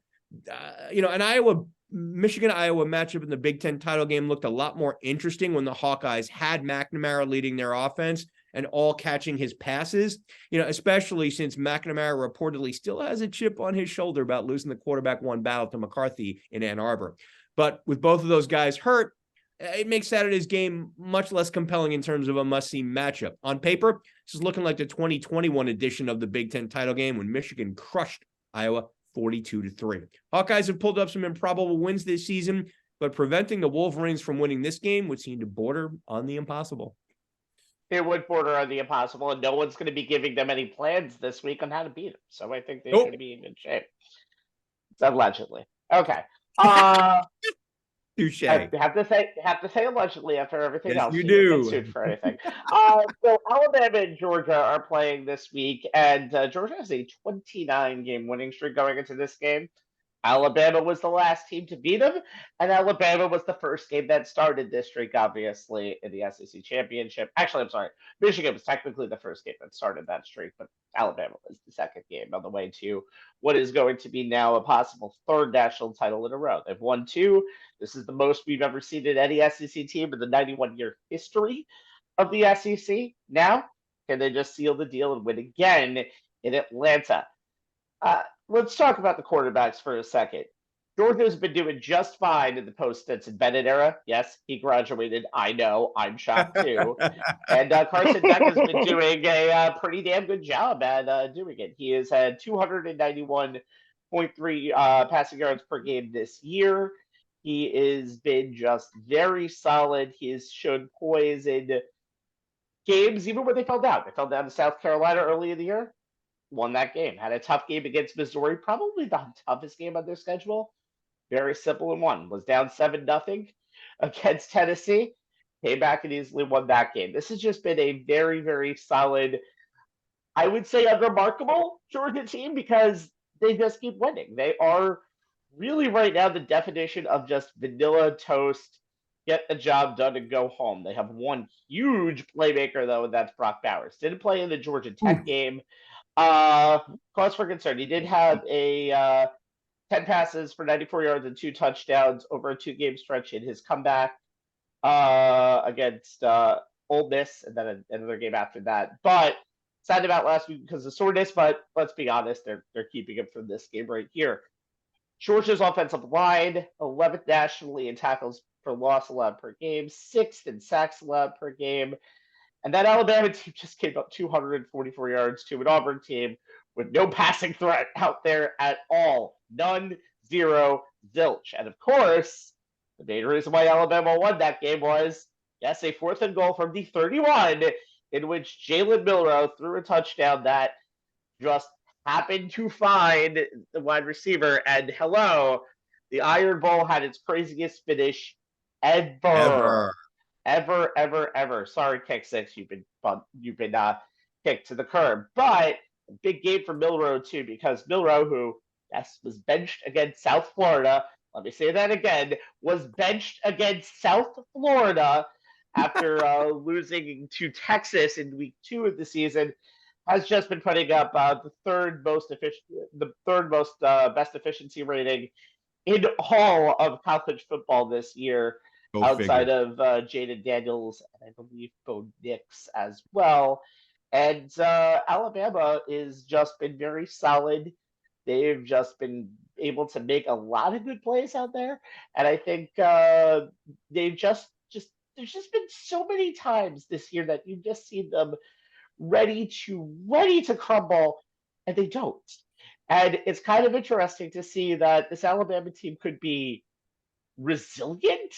an Michigan-Iowa matchup in the Big Ten title game looked a lot more interesting when the Hawkeyes had McNamara leading their offense and all catching his passes, especially since McNamara reportedly still has a chip on his shoulder about losing the quarterback 1 battle to McCarthy in Ann Arbor. But with both of those guys hurt, it makes Saturday's game much less compelling in terms of a must-see matchup. On paper, this is looking like the 2021 edition of the Big Ten title game when Michigan crushed Iowa 42-3. Hawkeyes have pulled up some improbable wins this season, but preventing the Wolverines from winning this game would seem to border on the impossible. It would border on the impossible, and no one's going to be giving them any plans this week on how to beat them. So I think they're going to be in good shape. Allegedly. Okay. Touche. I have to say allegedly after everything yes, else. You do. Get sued for anything. So Alabama and Georgia are playing this week, and Georgia has a 29-game winning streak going into this game. Alabama was the last team to beat them, and Alabama was the first game that started this streak, obviously, in the SEC championship. Actually, I'm sorry. Michigan was technically the first game that started that streak, but Alabama was the second game on the way to what is going to be now a possible 3rd national title in a row. They've won 2. This is the most we've ever seen in any SEC team in the 91-year history. of the SEC. Now, can they just seal the deal and win again in Atlanta? Let's talk about the quarterbacks for a second. Georgia's been doing just fine in the post-Stetson Bennett era. Yes, he graduated. I know. I'm shocked too. And Carson Beck has been doing a pretty damn good job at doing it. He has had 291.3 passing yards per game this year. He has been just very solid. He has shown poise in games, even when they fell down. They fell down to South Carolina early in the year, won that game. Had a tough game against Missouri, probably the toughest game on their schedule. Very simple and won. Was down 7-0 against Tennessee. Came back and easily won that game. This has just been a very, very solid, I would say unremarkable Georgia team because they just keep winning. They are really right now the definition of just vanilla toast, get the job done and go home. They have one huge playmaker, though, and that's Brock Bowers. Didn't play in the Georgia Tech game. Cause for concern. He did have a 10 passes for 94 yards and 2 touchdowns over a 2-game stretch in his comeback against Ole Miss, and then another game after that. But sad about last week because of soreness, but let's be honest, they're keeping him for this game right here. Georgia's offensive line, 11th nationally in tackles for loss allowed per game, 6th in sacks allowed per game. And that Alabama team just gave up 244 yards to an Auburn team with no passing threat out there at all. None, zero, zilch. And of course, the main reason why Alabama won that game was, yes, a 4th and goal from the 31, in which Jalen Milroe threw a touchdown that just happened to find the wide receiver. And hello, the Iron Bowl had its craziest finish ever. Sorry, Kick Six, you've been kicked to the curb. But a big game for Milroe too, because Milroe, who yes was benched against South Florida. Let me say that again: was benched against South Florida after losing to Texas in week 2 of the season. Has just been putting up the third most best efficiency rating in all of college football this year. Outside of Jaden Daniels and I believe Bo Nix as well. And Alabama has just been very solid. They've just been able to make a lot of good plays out there. And I think they've just there's just been so many times this year that you've just seen them ready to crumble, and they don't. And it's kind of interesting to see that this Alabama team could be resilient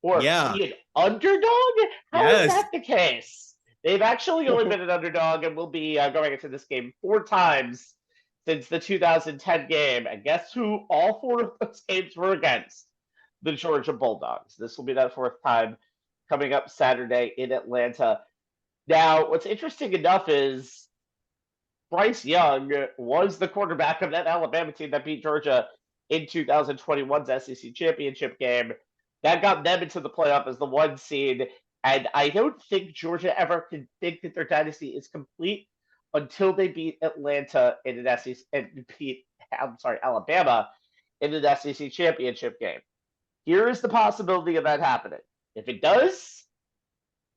or be an underdog? How is that the case? They've actually only been an underdog and will be going into this game 4 times since the 2010 game. And guess who all 4 of those games were against? The Georgia Bulldogs. This will be that 4th time coming up Saturday in Atlanta. Now, what's interesting enough is Bryce Young was the quarterback of that Alabama team that beat Georgia in 2021's SEC championship game. That got them into the playoff as the 1 seed. And I don't think Georgia ever can think that their dynasty is complete until they beat Atlanta in an SEC and beat Alabama in an SEC championship game. Here is the possibility of that happening. If it does,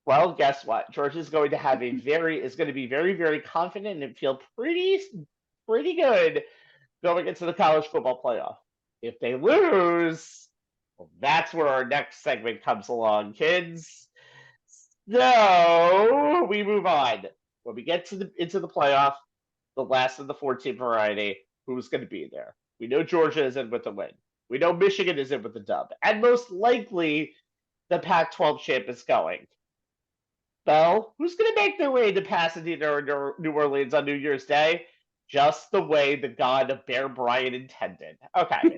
well, guess what? Georgia is going to have be very, very confident and feel pretty good going into the college football playoff. If they lose, well, that's where our next segment comes along, kids. So we move on. When we get into the playoff, the last of the 14 variety, who's going to be there? We know Georgia is in with a win. We know Michigan is in with a dub. And most likely, the Pac-12 champ is going. Well, who's going to make their way to Pasadena or New Orleans on New Year's Day? Just the way the god of Bear Bryant intended. Okay.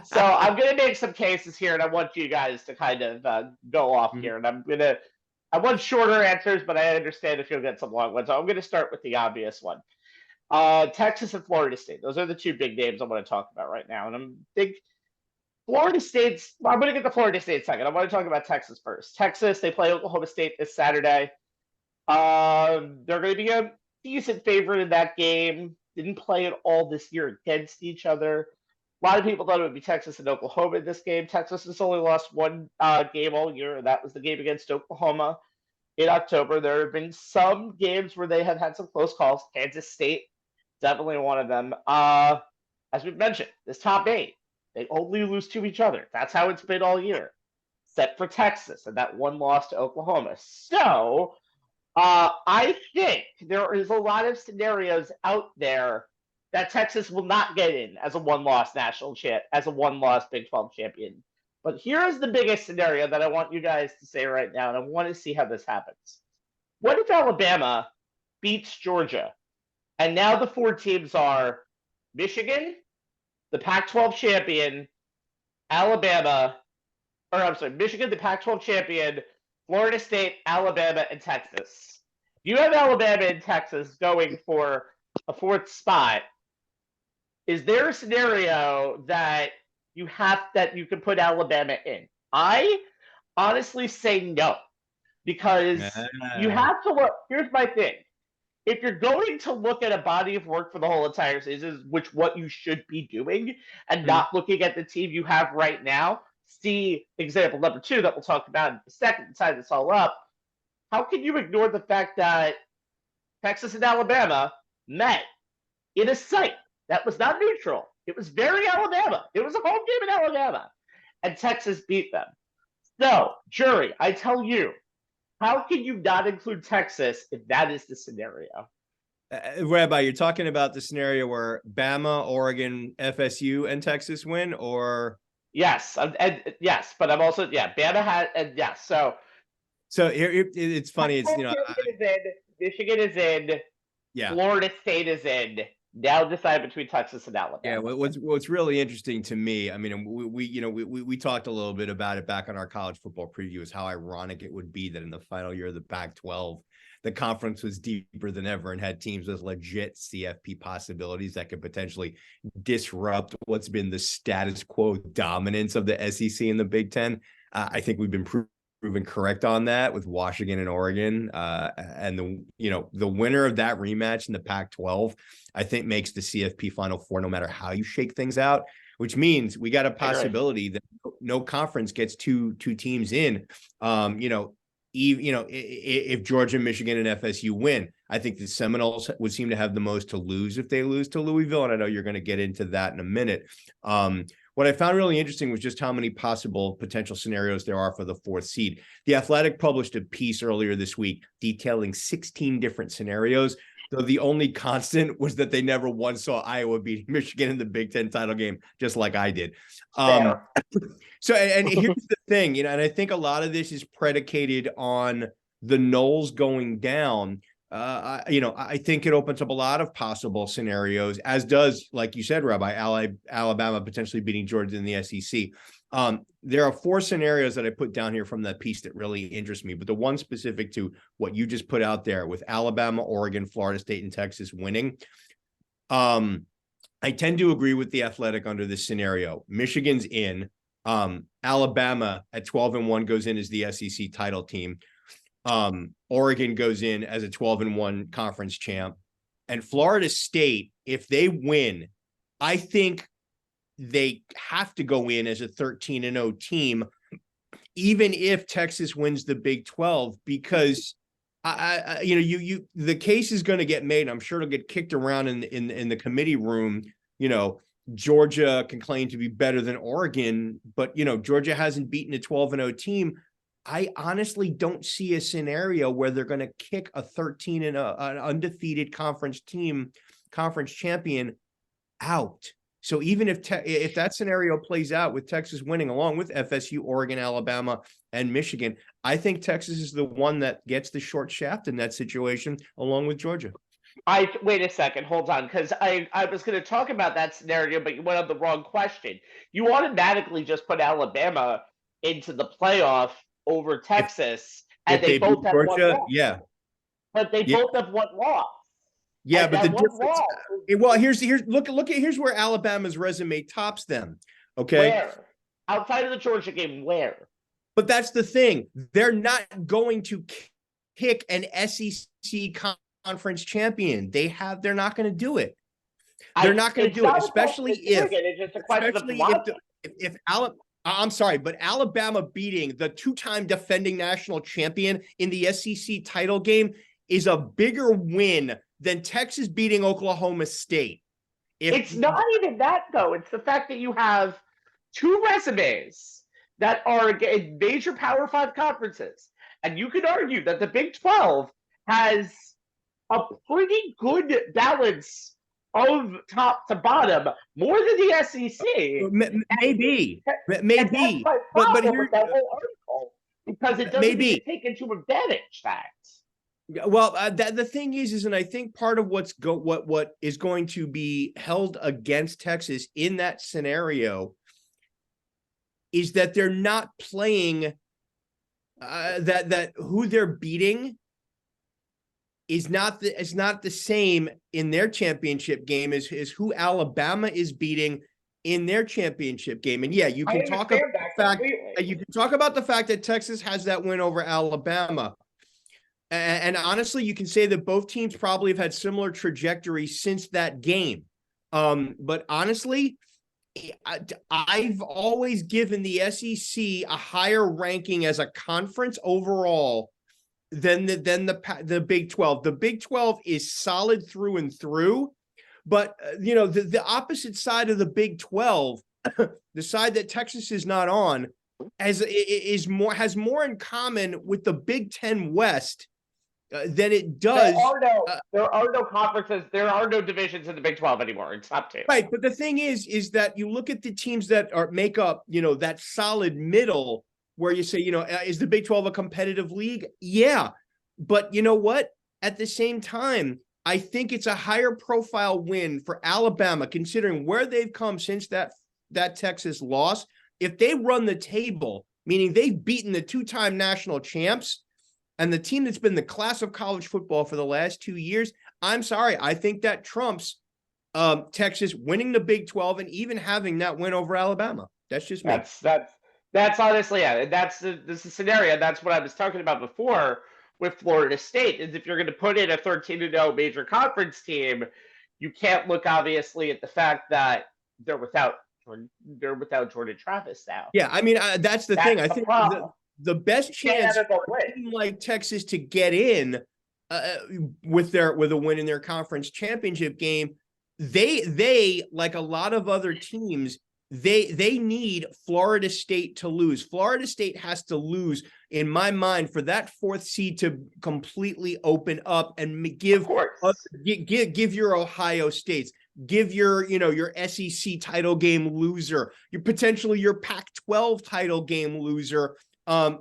So I'm going to make some cases here, and I want you guys to kind of go off here. And I want shorter answers, but I understand if you'll get some long ones. So I'm going to start with the obvious one. Texas and Florida State. Those are the 2 big names I want to talk about right now. And I'm going to get the Florida State second. I want to talk about Texas first. Texas, they play Oklahoma State this Saturday. They're going to be a decent favorite in that game. Didn't play at all this year against each other. A lot of people thought it would be Texas and Oklahoma in this game. Texas has only lost 1 game all year, and that was the game against Oklahoma. in October. There have been some games where they have had some close calls. Kansas State, definitely one of them. As we've mentioned, this top 8, they only lose to each other. That's how it's been all year. Except for Texas and that one loss to Oklahoma. So I think there is a lot of scenarios out there that Texas will not get in as a one-loss national champ, as a one-loss Big 12 champion. But here is the biggest scenario that I want you guys to say right now, and I want to see how this happens. What if Alabama beats Georgia, and now the 4 teams are Michigan, the Pac-12 champion, Michigan, the Pac-12 champion, Florida State, Alabama, and Texas. You have Alabama and Texas going for a 4th spot. Is there a scenario that you can put Alabama in? I honestly say no, because you have to look. Here's my thing. If you're going to look at a body of work for the whole entire season, which what you should be doing, and not looking at the team you have right now, see example number 2 that we'll talk about in a second to tie this all up. How can you ignore the fact that Texas and Alabama met in a site that was not neutral? It was very Alabama. It was a home game in Alabama. And Texas beat them. So, jury, I tell you, how can you not include Texas if that is the scenario? Rabbi, you're talking about the scenario where Bama, Oregon, FSU, and Texas win, or? Yes, yes, but I'm also Bama had, and yes. So here it's funny. It's Michigan is in, Florida State is in. Now decide between Texas and Alabama. Yeah, what's really interesting to me, I mean, we talked a little bit about it back on our college football preview, is how ironic it would be that in the final year of the Pac-12, the conference was deeper than ever and had teams with legit CFP possibilities that could potentially disrupt what's been the status quo dominance of the SEC and the Big Ten. I think we've been proven correct on that with Washington and Oregon, and the winner of that rematch in the Pac-12, I think, makes the CFP Final Four no matter how you shake things out, which means we got a possibility that no conference gets two teams in. If Georgia, Michigan, and FSU win, I think the Seminoles would seem to have the most to lose if they lose to Louisville, and I know you're going to get into that in a minute. What I found really interesting was just how many possible potential scenarios there are for the 4th seed. The Athletic published a piece earlier this week detailing 16 different scenarios, though the only constant was that they never once saw Iowa beating Michigan in the Big Ten title game, just like I did. So here's the thing, and I think a lot of this is predicated on the Noles going down. I think it opens up a lot of possible scenarios, as does, like you said, Rabbi, Alabama potentially beating Georgia in the SEC. There are 4 scenarios that I put down here from that piece that really interest me, but the one specific to what you just put out there with Alabama, Oregon, Florida State, and Texas winning, I tend to agree with the Athletic under this scenario. Michigan's in. Alabama at 12-1 goes in as the SEC title team. Oregon goes in as a 12-1 conference champ, and Florida State, if they win, I think they have to go in as a 13-0 team, even if Texas wins the Big 12, because the case is going to get made. I'm sure it'll get kicked around in the committee room. Georgia can claim to be better than Oregon, but Georgia hasn't beaten a 12-0 team. I honestly don't see a scenario where they're going to kick a 13 and an undefeated conference champion out. So even if that scenario plays out with Texas winning along with FSU, Oregon, Alabama, and Michigan, I think Texas is the one that gets the short shaft in that situation, along with Georgia. Wait a second, hold on, because I was going to talk about that scenario, but you went on the wrong question. You automatically just put Alabama into the playoff over Texas, and they both have one loss. Yeah, but they both have one loss. Yeah, but the difference. Well, here's where Alabama's resume tops them. Okay, where? Outside of the Georgia game, where? But that's the thing; they're not going to kick an SEC conference champion. They're not going to do it. They're not going to do it, especially if. It's just a question of I'm sorry, but Alabama beating the two-time defending national champion in the SEC title game is a bigger win than Texas beating Oklahoma State. It's not even that, though. It's the fact that you have two resumes that are in major Power 5 conferences. And you could argue that the Big 12 has a pretty good balance of top to bottom, more than the SEC. Maybe. And that's my But problem here, with that whole article, because it doesn't even take into advantage that. Well, the thing is, and I think part of what is going to be held against Texas in that scenario is that they're not playing that who they're beating is not the same in their championship game as who Alabama is beating in their championship game. And yeah, you can talk about the fact that Texas has that win over Alabama. And honestly, you can say that both teams probably have had similar trajectories since that game. But honestly, I've always given the SEC a higher ranking as a conference overall than the Big 12. The Big 12 is solid through and through, but the opposite side of the Big 12, the side that Texas is not on, has more in common with the Big 10 West than it does. There are no conferences. There are no divisions in the Big 12 anymore. It's top two. Right, but the thing is that you look at the teams that make up, that solid middle where you say, is the Big 12 a competitive league? Yeah, but you know what? At the same time, I think it's a higher profile win for Alabama, considering where they've come since that Texas loss. If they run the table, meaning they've beaten the two-time national champs, and the team that's been the class of college football for the last 2 years, I'm sorry, I think that trumps Texas winning the Big 12 and even having that win over Alabama. That's just me. That's honestly, yeah. That's the scenario. That's what I was talking about before with Florida State. Is if you're going to put in a 13-0 major conference team, you can't look obviously at the fact that they're without Jordan Travis now. Yeah, I mean that's the thing. I think the best chance for a team like Texas to get in with a win in their conference championship game, they like a lot of other teams, they need Florida State to lose. Florida State has to lose, in my mind, for that fourth seed to completely open up and give your Ohio States, give your SEC title game loser, your Pac-12 title game loser, to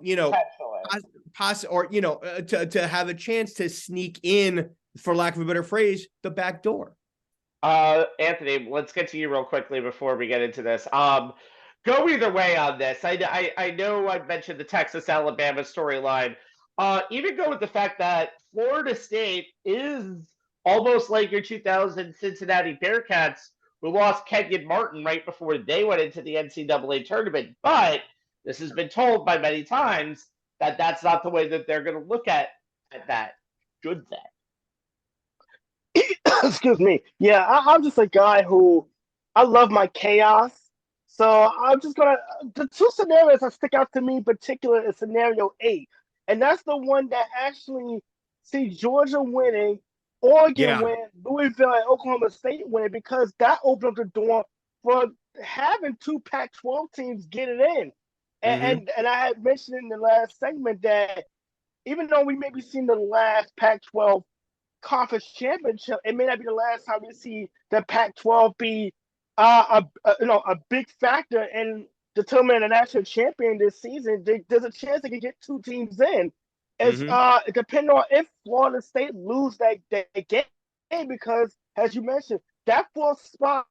have a chance to sneak in, for lack of a better phrase, the back door. Anthony, let's get to you real quickly before we get into this. Go either way on this. I know I mentioned the Texas-Alabama storyline. Even go with the fact that Florida State is almost like your 2000 Cincinnati Bearcats, who lost Kenyon Martin right before they went into the NCAA tournament. But this has been told by many times that that's not the way that they're going to look at that. Should that? Excuse me. Yeah, I'm just a guy who I love my chaos. So I'm just the two scenarios that stick out to me in particular is scenario 8. And that's the one that actually sees Georgia winning, Oregon winning, Louisville and Oklahoma State winning, because that opened up the door for having two Pac-12 teams get it in. And I had mentioned in the last segment that even though we may be seeing the last Pac-12 conference championship, it may not be the last time we see the Pac-12 be a big factor in determining the national champion this season. There's a chance they can get two teams in. It's depending on if Florida State lose that game, because as you mentioned, that fourth spot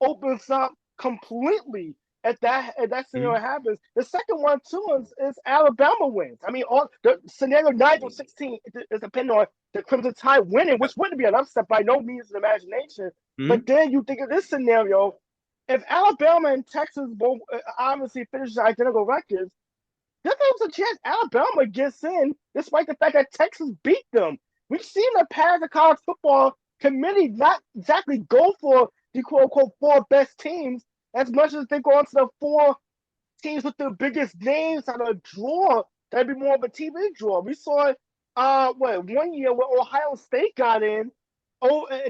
opens up completely. If that scenario happens, the second one too is Alabama wins. I mean, all the scenario 9 to 16 is depending on the Crimson Tide winning, which wouldn't be an upset by no means an imagination. But then you think of this scenario: if Alabama and Texas both obviously finish identical records, there's a chance Alabama gets in, despite the fact that Texas beat them. We've seen the past the college football committee not exactly go for the quote unquote 4 best teams as much as they go into the 4 teams with the biggest names on a draw that'd be more of a TV draw. We saw it, 1 year where Ohio State got in,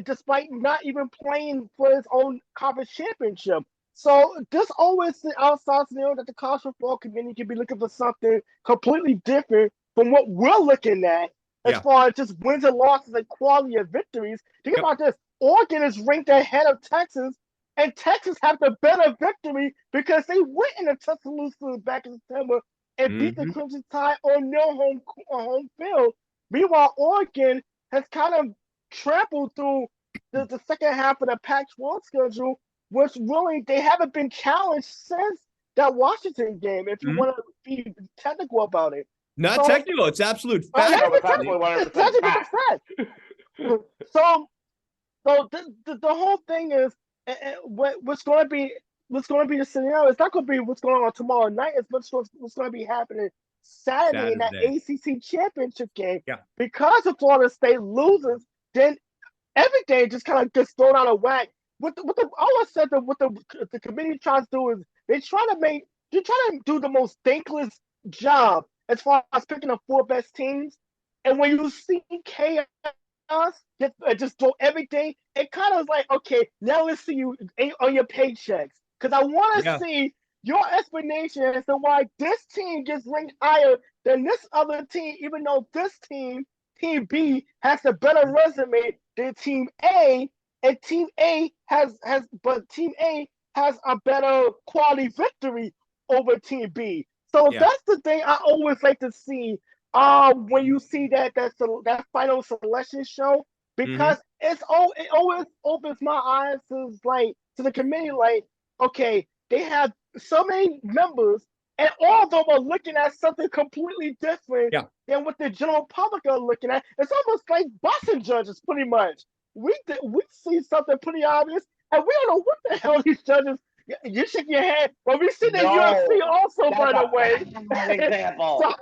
despite not even playing for his own conference championship. So this always the outside scenario that the college football community can be looking for something completely different from what we're looking at as far as just wins and losses and quality of victories. Think about this. Oregon is ranked ahead of Texas, and Texas have the better victory because they went in the Tuscaloosa back in September and beat the Crimson Tide on their home field. Meanwhile, Oregon has kind of trampled through the second half of the Pac-12 schedule, which really they haven't been challenged since that Washington game, if you want to be technical about it. Not technical, it's absolute fact. It's fact. So the whole thing is what's going to be the scenario. It's not going to be what's going on tomorrow night. It's what's going to be happening Saturday in that ACC championship game. Yeah. Because if Florida State loses, then everything just kind of gets thrown out of whack. What the committee tries to do is they're trying to do the most thankless job as far as picking the 4 best teams. And when you see chaos just throw everything, it kind of is like, okay, now let's see you on your paychecks. Because I want to see your explanation as to why this team gets ranked higher than this other team, even though this team, Team B, has a better resume than Team A, and Team A has a better quality victory over Team B. So that's the thing I always like to see when you see that final selection show, because it always opens my eyes to the committee, like, okay, they have so many members and all of them are looking at something completely different than what the general public are looking at. It's almost like boxing judges, pretty much. We see something pretty obvious, and we don't know what the hell these judges. You shake your head. Well, we see the UFC also, by the way. Example.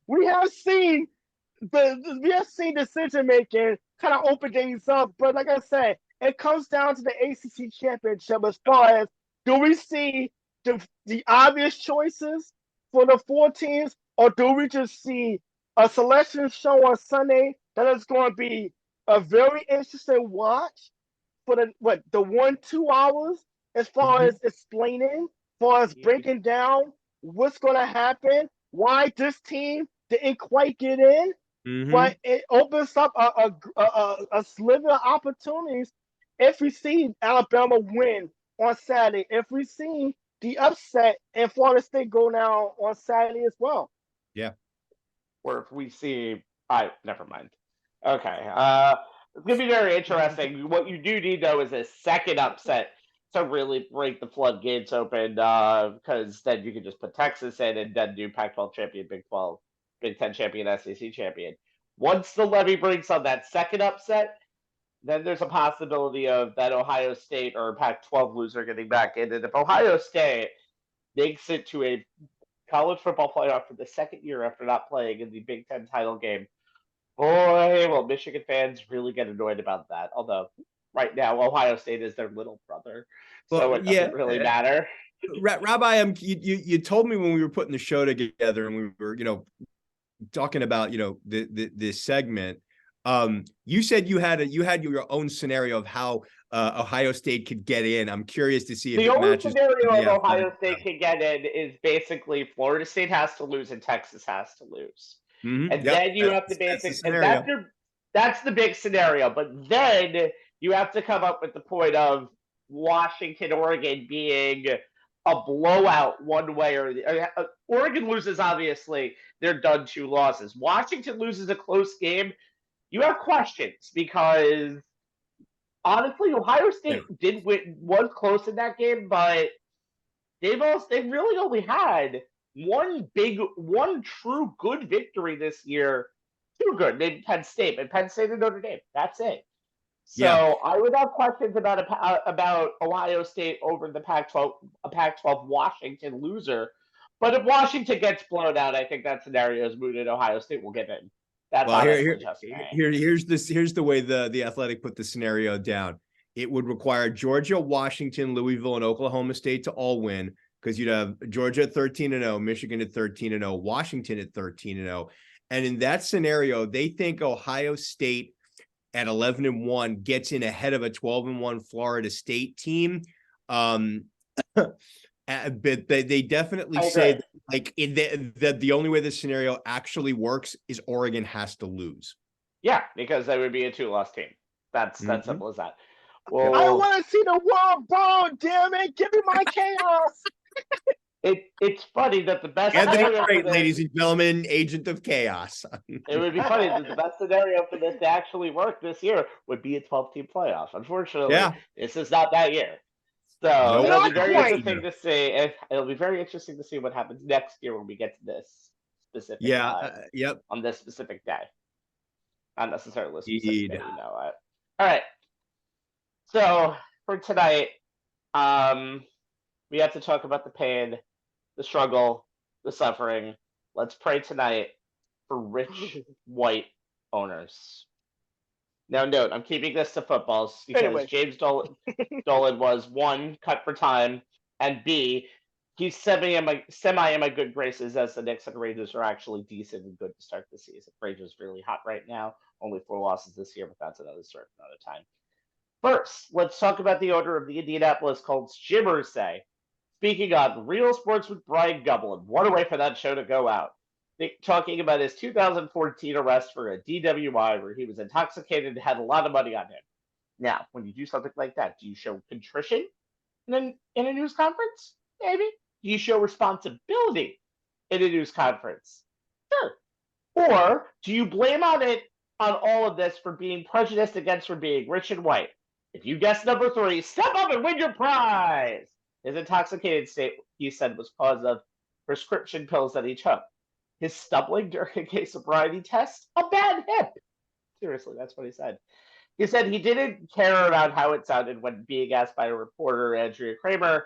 We have seen decision making kind of open things up, but like I said, it comes down to the ACC championship as far as, do we see the obvious choices for the 4 teams, or do we just see a selection show on Sunday that is going to be a very interesting watch for the 1-2 hours as far as explaining, as far as breaking down what's going to happen, why this team didn't quite get in, but it opens up a sliver of opportunities if we see Alabama win on Saturday, if we see the upset and Florida State go down on Saturday as well. Yeah. Or if we see, never mind. Okay. It's going to be very interesting. What you do need, though, is a second upset to really break the floodgates open, because then you can just put Texas in and then do Pac-12 champion, Big 12, Big 10 champion, SEC champion. Once the levy breaks on that second upset, then there's a possibility of that Ohio State or Pac-12 loser getting back in. And if Ohio State makes it to a college football playoff for the second year after not playing in the Big 10 title game, boy, will Michigan fans really get annoyed about that. Although right now Ohio State is their little brother, so it doesn't really matter. Rabbi, you told me when we were putting the show together and we were, talking about, this segment. You said you had your own scenario of how Ohio State could get in. I'm curious to see if the it only matches scenario of Ohio State could get in is basically Florida State has to lose and Texas has to lose. And then you have to that's the big scenario. But then you have to come up with the point of Washington, Oregon being a blowout one way or the Oregon loses, obviously, they're done 2 losses. Washington loses a close game. You have questions because honestly, Ohio State was close in that game, but they really only had one true good victory this year. 2 good, maybe Penn State, but Penn State and Notre Dame. That's it. So I would have questions about Ohio State over the Pac-12, a Pac-12 Washington loser. But if Washington gets blown out, I think that scenario is mooted. Ohio State will get in. That's here's the way the Athletic put the scenario down. it would require Georgia, Washington, Louisville, and Oklahoma State to all win, because you'd have Georgia at 13-0, Michigan at 13-0, Washington at 13-0. And in that scenario, they think Ohio State at 11-1 gets in ahead of a 12-1 Florida State team. But they definitely say that, like, the only way this scenario actually works is Oregon has to lose. Yeah, because they would be a 2-loss team. That's simple as that. Well, I want to see the world burn, damn it. Give me my chaos. It's funny that the best scenario great, ladies and gentlemen, agent of chaos. It would be funny that the best scenario for this to actually work this year would be a 12-team playoff. Unfortunately, this is not that year. So it'll be very interesting to see. It'll be very interesting to see what happens next year when we get to this specific on this specific day. Not necessarily this specific day, All right. So for tonight, we have to talk about the pain, the struggle, the suffering. Let's pray tonight for rich white owners. Now, note, I'm keeping this to footballs because James Dolan was, one, cut for time, and B, he's semi in my good graces as the Knicks and Rangers are actually decent and good to start the season. Rangers really hot right now, only 4 losses this year, but that's another story for another time. First, let's talk about the owner of the Indianapolis Colts, Jim Irsay. Speaking on Real Sports with Brian Gublin, what a way for that show to go out. Talking about his 2014 arrest for a DWI where he was intoxicated and had a lot of money on him. Now, when you do something like that, do you show contrition in a news conference? Maybe. Do you show responsibility in a news conference? Sure. Or do you blame on all of this for being prejudiced against for being rich and white? If you guess number 3, step up and win your prize. His intoxicated state, he said, was cause of prescription pills that he took. His stumbling during a sobriety test, a bad hip. Seriously, that's what he said. He said he didn't care about how it sounded when being asked by a reporter, Andrea Kramer,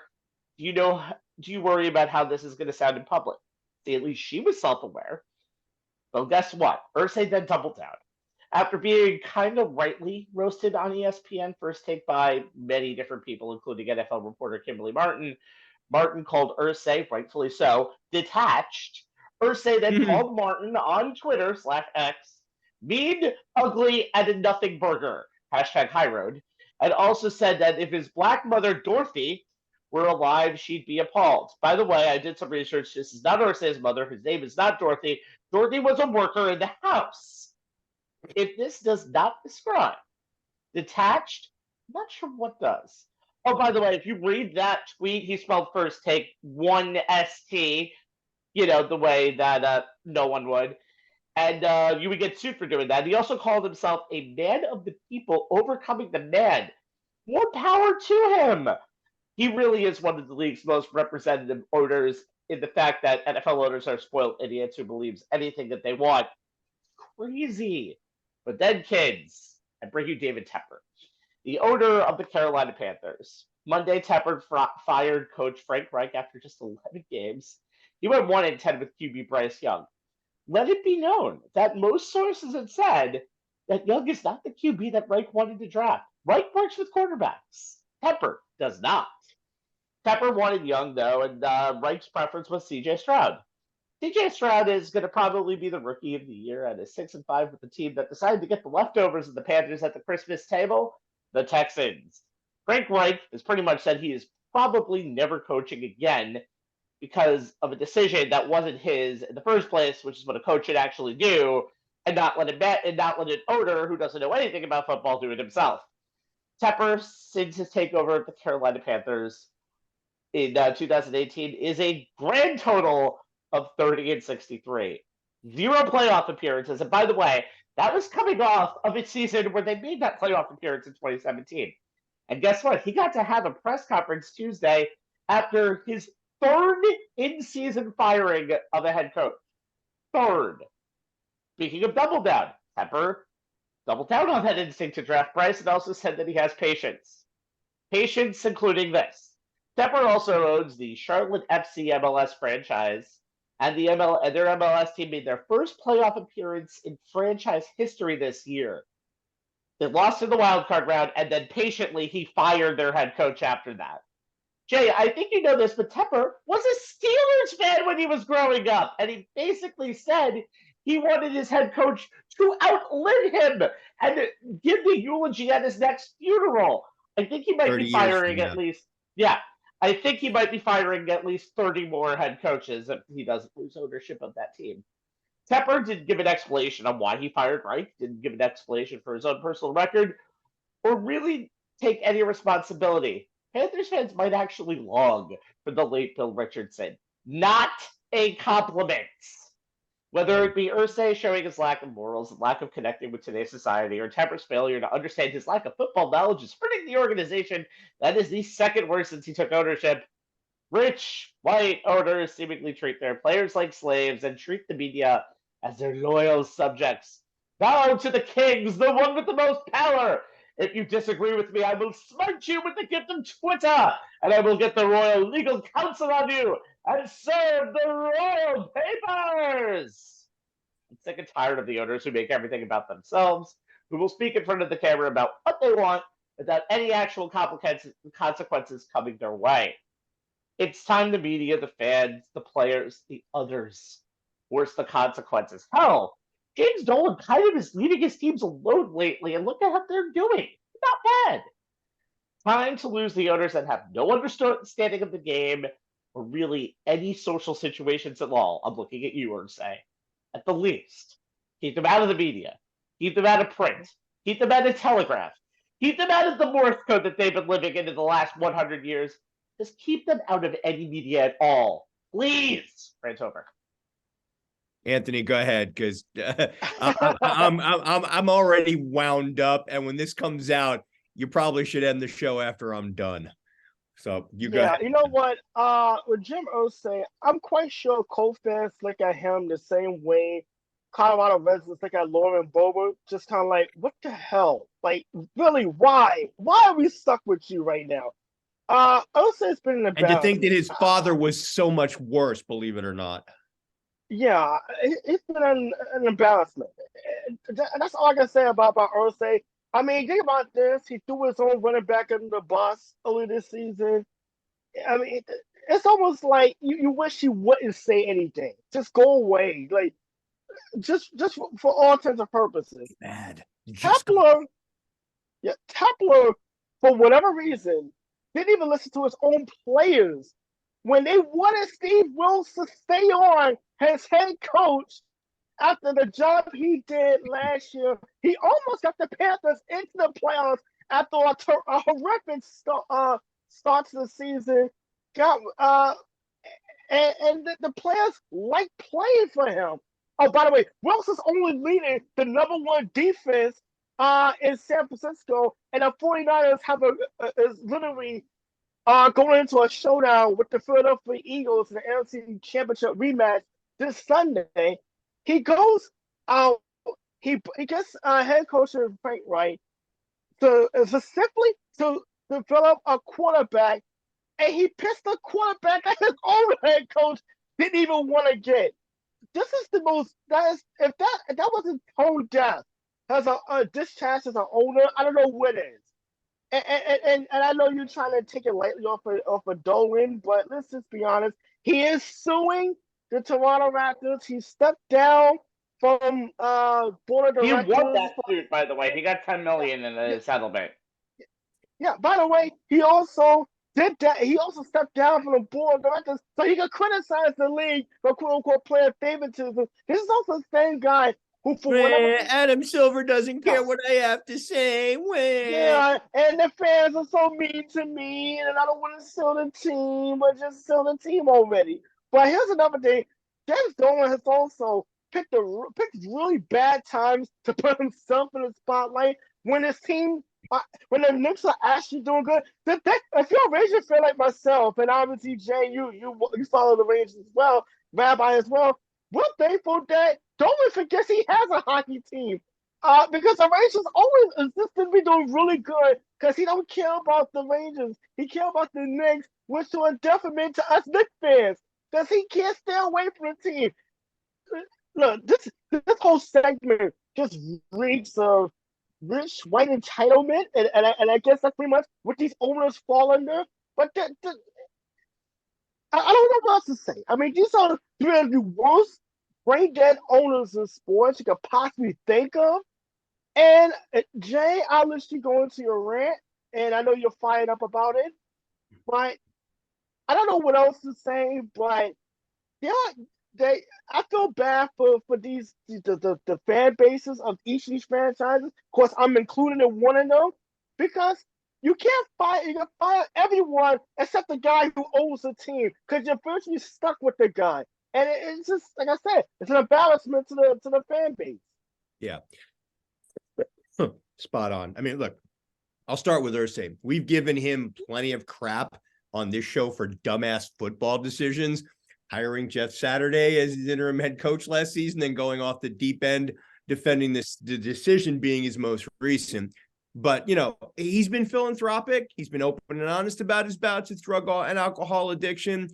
do you worry about how this is going to sound in public? See, at least she was self-aware. Well, guess what? Irsay then doubled down. After being kind of rightly roasted on ESPN First Take by many different people, including NFL reporter Kimberly Martin, Martin called Irsay, rightfully so, detached. Irsay then called Martin on Twitter/X mean, ugly, and a nothing burger, #High Road, and also said that if his black mother Dorothy were alive, she'd be appalled. By the way, I did some research. This is not Irsay's mother. His name is not Dorothy. Dorothy was a worker in the house. If this does not describe detached, I'm not sure what does. Oh, by the way, if you read that tweet, he spelled First Take 1 ST, the way that no one would. And you would get sued for doing that. He also called himself a man of the people overcoming the man. More power to him. He really is one of the league's most representative owners in the fact that NFL owners are spoiled idiots who believes anything that they want. Crazy. But then, kids, I bring you David Tepper, the owner of the Carolina Panthers. Monday, Tepper fired coach Frank Reich after just 11 games. He went 1-10 with QB Bryce Young. Let it be known that most sources have said that Young is not the QB that Reich wanted to draft. Reich works with quarterbacks. Tepper does not. Tepper wanted Young, though, and Reich's preference was C.J. Stroud. C.J. Stroud is going to probably be the rookie of the year and is 6-5 with the team that decided to get the leftovers of the Panthers at the Christmas table, the Texans. Frank Reich has pretty much said he is probably never coaching again because of a decision that wasn't his in the first place, which is what a coach should actually do, and not let an owner who doesn't know anything about football do it himself. Tepper, since his takeover of the Carolina Panthers in 2018, is a grand total of 30-63. 0 playoff appearances. And by the way, that was coming off of a season where they made that playoff appearance in 2017. And guess what? He got to have a press conference Tuesday after his 3rd in-season firing of a head coach. 3rd. Speaking of double down, Tepper doubled down on that instinct to draft Bryce and also said that he has patience. Patience, including this. Tepper also owns the Charlotte FC MLS franchise, and their MLS team made their first playoff appearance in franchise history this year. They lost in the wild card round, and then patiently he fired their head coach after that. Jay, I think you know this, but Tepper was a Steelers fan when he was growing up, and he basically said he wanted his head coach to outlive him and give the eulogy at his next funeral. I think he might 30 be years firing from at now. least, yeah, I think he might be firing at least 30 more head coaches if he doesn't lose ownership of that team. Tepper didn't give an explanation on why he fired Reich, didn't give an explanation for his own personal record, or really take any responsibility. Panthers fans might actually long for the late Bill Richardson. Not a compliment. Whether it be Irsay showing his lack of morals and lack of connecting with today's society, or Tepper's failure to understand his lack of football knowledge is hurting the organization, that is the second worst since he took ownership. Rich, white owners seemingly treat their players like slaves and treat the media as their loyal subjects. Bow to the kings, the one with the most power. If you disagree with me, I will smite you with the gift of Twitter, and I will get the royal legal counsel on you and serve the royal papers. I'm sick and tired of the owners who make everything about themselves, who will speak in front of the camera about what they want without any actual consequences coming their way. It's time the media, the fans, the players, the others force the consequences. Hell, James Dolan kind of is leaving his teams alone lately, and look at how they're doing. Not bad. Time to lose the owners that have no understanding of the game or really any social situations at all. I'm looking at you, Irsay. At the least, keep them out of the media. Keep them out of print. Keep them out of Telegraph. Keep them out of the Morse code that they've been living in the last 100 years. Just keep them out of any media at all. Please. Rant over. Anthony, go ahead, because I'm already wound up, and when this comes out, you probably should end the show after I'm done. So you go ahead. You know what? With Jim Irsay, I'm quite sure Colts fans look at him the same way Colorado residents look at Lauren Boebert, just kind of like, what the hell? Like, really, why? Why are we stuck with you right now? Irsay's been in a And to think that his father was so much worse, believe it or not. Yeah, it's been an embarrassment. That's all I can say about Irsay. I mean, think about this. He threw his own running back under the bus early this season. I mean, it's almost like you wish he wouldn't say anything. Just go away. Like, just for all intents and purposes. Bad. Tepper, for whatever reason, didn't even listen to his own players. When they wanted Steve Wilks to stay on as head coach after the job he did last year, he almost got the Panthers into the playoffs after a horrific start to the season. And the players like playing for him. Oh, by the way, Wilks is only leading the #1 defense in San Francisco, and the 49ers is literally going into a showdown with the Philadelphia Eagles in the NFC Championship rematch this Sunday. He goes out. He gets head coach Frank Reich specifically to develop a quarterback, and he pissed the quarterback that his own head coach didn't even want to get. This is the most. If that wasn't tone deaf as a discharge as an owner, I don't know what is. And I know you're trying to take it lightly off of Dolan, but let's just be honest. He is suing the Toronto Raptors. He stepped down from board of directors. He won that suit, by the way. He got $10 million in a settlement. Yeah. By the way, he also did that. He also stepped down from the board of directors so he could criticize the league for quote unquote player favoritism. This is also the same guy who, for whatever, Adam Silver doesn't care what I have to say. Yeah, and the fans are so mean to me, and I don't want to sell the team, but just sell the team already. But here's another thing: James Dolan has also picked really bad times to put himself in the spotlight when his team, when the Knicks are actually doing good. If you're a Rangers fan like myself, and obviously Jay, you follow the Rangers as well, Rabbi as well. We're thankful that Dolan forgets he has a hockey team. Because the Rangers always insist to be doing really good because he don't care about the Rangers. He cares about the Knicks, which to a detriment to us Knicks fans because he can't stay away from the team. Look, this whole segment just reeks of rich white entitlement, and I guess that's pretty much what these owners fall under. But I don't know what else to say. I mean, these are three of the worst brain dead owners in sports you could possibly think of. And Jay, I'll let you go into your rant, and I know you're fired up about it, but I don't know what else to say. But yeah, I feel bad for the fan bases of each of these franchises. Of course, I'm included in one of them because you can fire everyone except the guy who owns the team because you're virtually stuck with the guy. And it's just like I said, it's an embarrassment to the fan base. Yeah. Spot on. I mean, look, I'll start with Irsay. We've given him plenty of crap on this show for dumbass football decisions, hiring Jeff Saturday as his interim head coach last season, then going off the deep end, defending the decision being his most recent. But, you know, he's been philanthropic. He's been open and honest about his bouts with drug and alcohol addiction.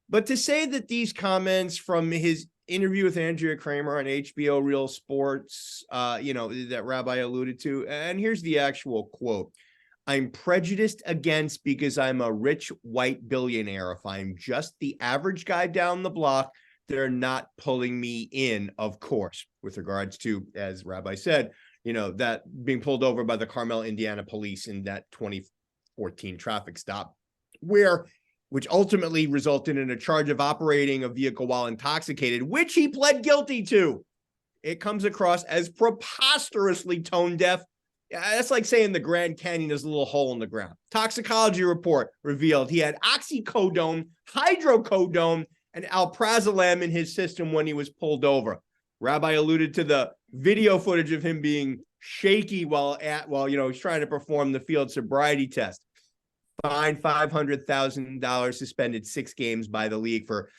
But to say that these comments from his interview with Andrea Kramer on HBO Real Sports, that Rabbi alluded to, and here's the actual quote: "I'm prejudiced against because I'm a rich white billionaire. If I'm just the average guy down the block, they're not pulling me in," of course, with regards to, as Rabbi said, that being pulled over by the Carmel, Indiana police in that 2014 traffic stop, which ultimately resulted in a charge of operating a vehicle while intoxicated, which he pled guilty to. It comes across as preposterously tone deaf. That's like saying the Grand Canyon is a little hole in the ground. Toxicology report revealed he had oxycodone, hydrocodone, and alprazolam in his system when he was pulled over. Rabbi alluded to the video footage of him being shaky while he's trying to perform the field sobriety test. Fined $500,000, suspended 6 games by the league for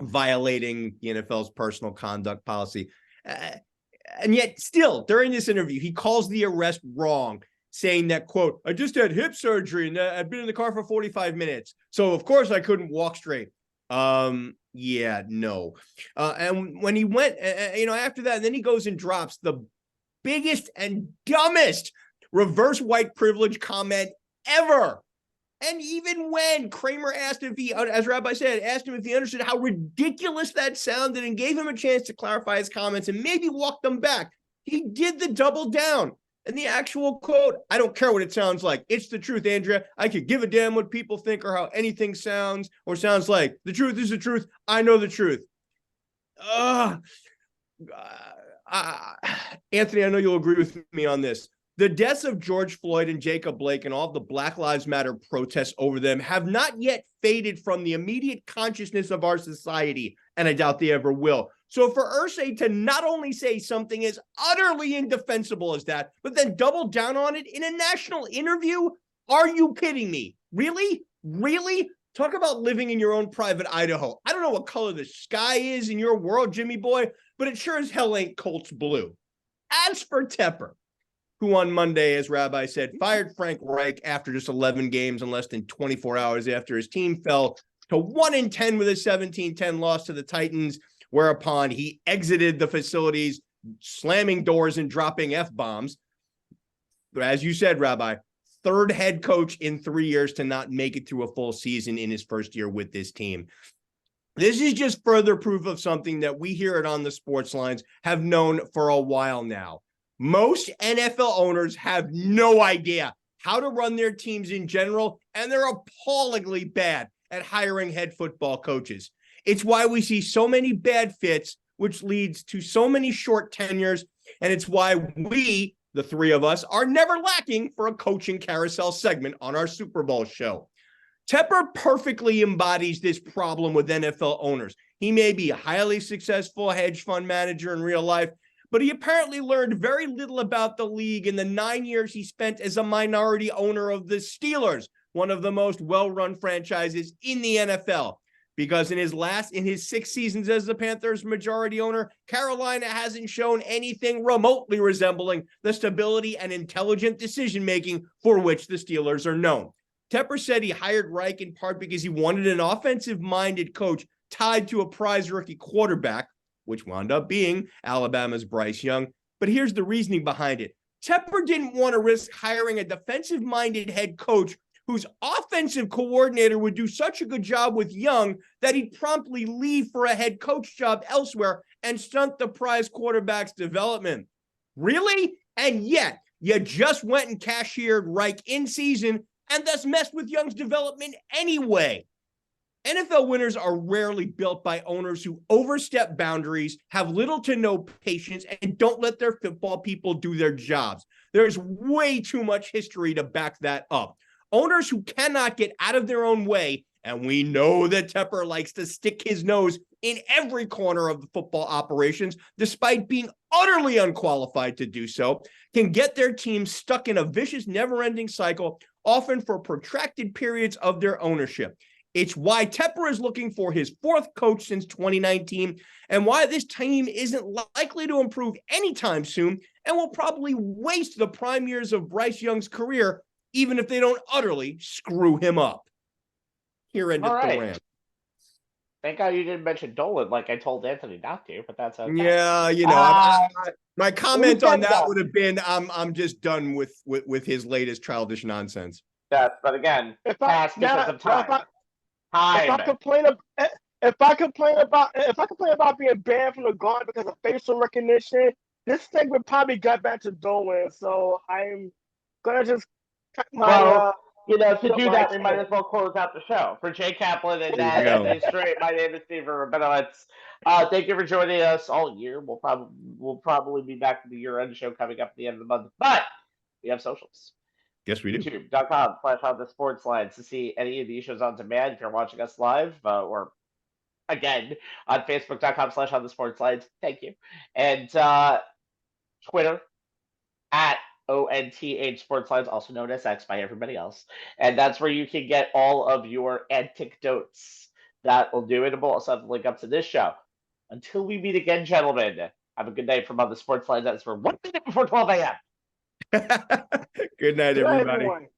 violating the NFL's personal conduct policy. And yet still, during this interview, he calls the arrest wrong, saying that, quote, "I just had hip surgery and I'd been in the car for 45 minutes. So, of course, I couldn't walk straight." Yeah, no. And when he went, after that, and then he goes and drops the biggest and dumbest reverse white privilege comment ever. And even when Kramer asked if he, as Rabbi said, asked him if he understood how ridiculous that sounded and gave him a chance to clarify his comments and maybe walk them back, he did the double down. And the actual quote, "I don't care what it sounds like. It's the truth, Andrea. I could give a damn what people think or how anything sounds or sounds like. The truth is the truth. I know the truth." Anthony, I know you'll agree with me on this. The deaths of George Floyd and Jacob Blake and all the Black Lives Matter protests over them have not yet faded from the immediate consciousness of our society, and I doubt they ever will. So for Irsay to not only say something as utterly indefensible as that, but then double down on it in a national interview, are you kidding me? Really? Really? Talk about living in your own private Idaho. I don't know what color the sky is in your world, Jimmy boy, but it sure as hell ain't Colts blue. As for Tepper, who on Monday, as Rabbi said, fired Frank Reich after just 11 games in less than 24 hours after his team fell to 1-10 with a 17-10 loss to the Titans, whereupon he exited the facilities, slamming doors and dropping F-bombs. But as you said, Rabbi, third head coach in 3 years to not make it through a full season in his first year with this team. This is just further proof of something that we here at On the Sports Lines have known for a while now. Most NFL owners have no idea how to run their teams in general, and they're appallingly bad at hiring head football coaches. It's why we see so many bad fits, which leads to so many short tenures, and it's why we, the three of us, are never lacking for a coaching carousel segment on our Super Bowl show. Tepper perfectly embodies this problem with NFL owners. He may be a highly successful hedge fund manager in real life, but he apparently learned very little about the league in the 9 years he spent as a minority owner of the Steelers, one of the most well-run franchises in the NFL. Because in his 6 seasons as the Panthers' majority owner, Carolina hasn't shown anything remotely resembling the stability and intelligent decision-making for which the Steelers are known. Tepper said he hired Reich in part because he wanted an offensive-minded coach tied to a prize rookie quarterback, which wound up being Alabama's Bryce Young. But here's the reasoning behind it. Tepper didn't want to risk hiring a defensive-minded head coach whose offensive coordinator would do such a good job with Young that he'd promptly leave for a head coach job elsewhere and stunt the prize quarterback's development. Really? And yet, you just went and cashiered Reich in season and thus messed with Young's development anyway. NFL winners are rarely built by owners who overstep boundaries, have little to no patience, and don't let their football people do their jobs. There's way too much history to back that up. Owners who cannot get out of their own way, and we know that Tepper likes to stick his nose in every corner of the football operations, despite being utterly unqualified to do so, can get their team stuck in a vicious, never-ending cycle, often for protracted periods of their ownership. It's why Tepper is looking for his fourth coach since 2019, and why this team isn't likely to improve anytime soon and will probably waste the prime years of Bryce Young's career, even if they don't utterly screw him up. Here ended the rant. Thank God you didn't mention Dolan like I told Anthony not to, but that's okay. Yeah, my comment on that would have been, I'm just done with his latest childish nonsense. Yes, but again, past because of time. If I complain about being banned from the Garden because of facial recognition, this thing would probably get back to Dolan. So I'm gonna just cut my. To do that, we might as well close out the show. For Jay Kaplan and Anthony Strait, my name is Steve Rabinowitz. Thank you for joining us all year. We'll probably be back to the year-end show coming up at the end of the month, but we have socials. Yes, we do. YouTube.com/OnTheSportsLines to see any of these shows on demand if you're watching us live, or again on Facebook.com/OnTheSportsLines. Thank you. And Twitter at ONTH Sportslines, also known as X by everybody else. And that's where you can get all of your anecdotes. That will do it. We'll also have the link up to this show. Until we meet again, gentlemen, have a good night from On the Sports Lines. That's for 1 minute before 12 a.m. Good night, everybody.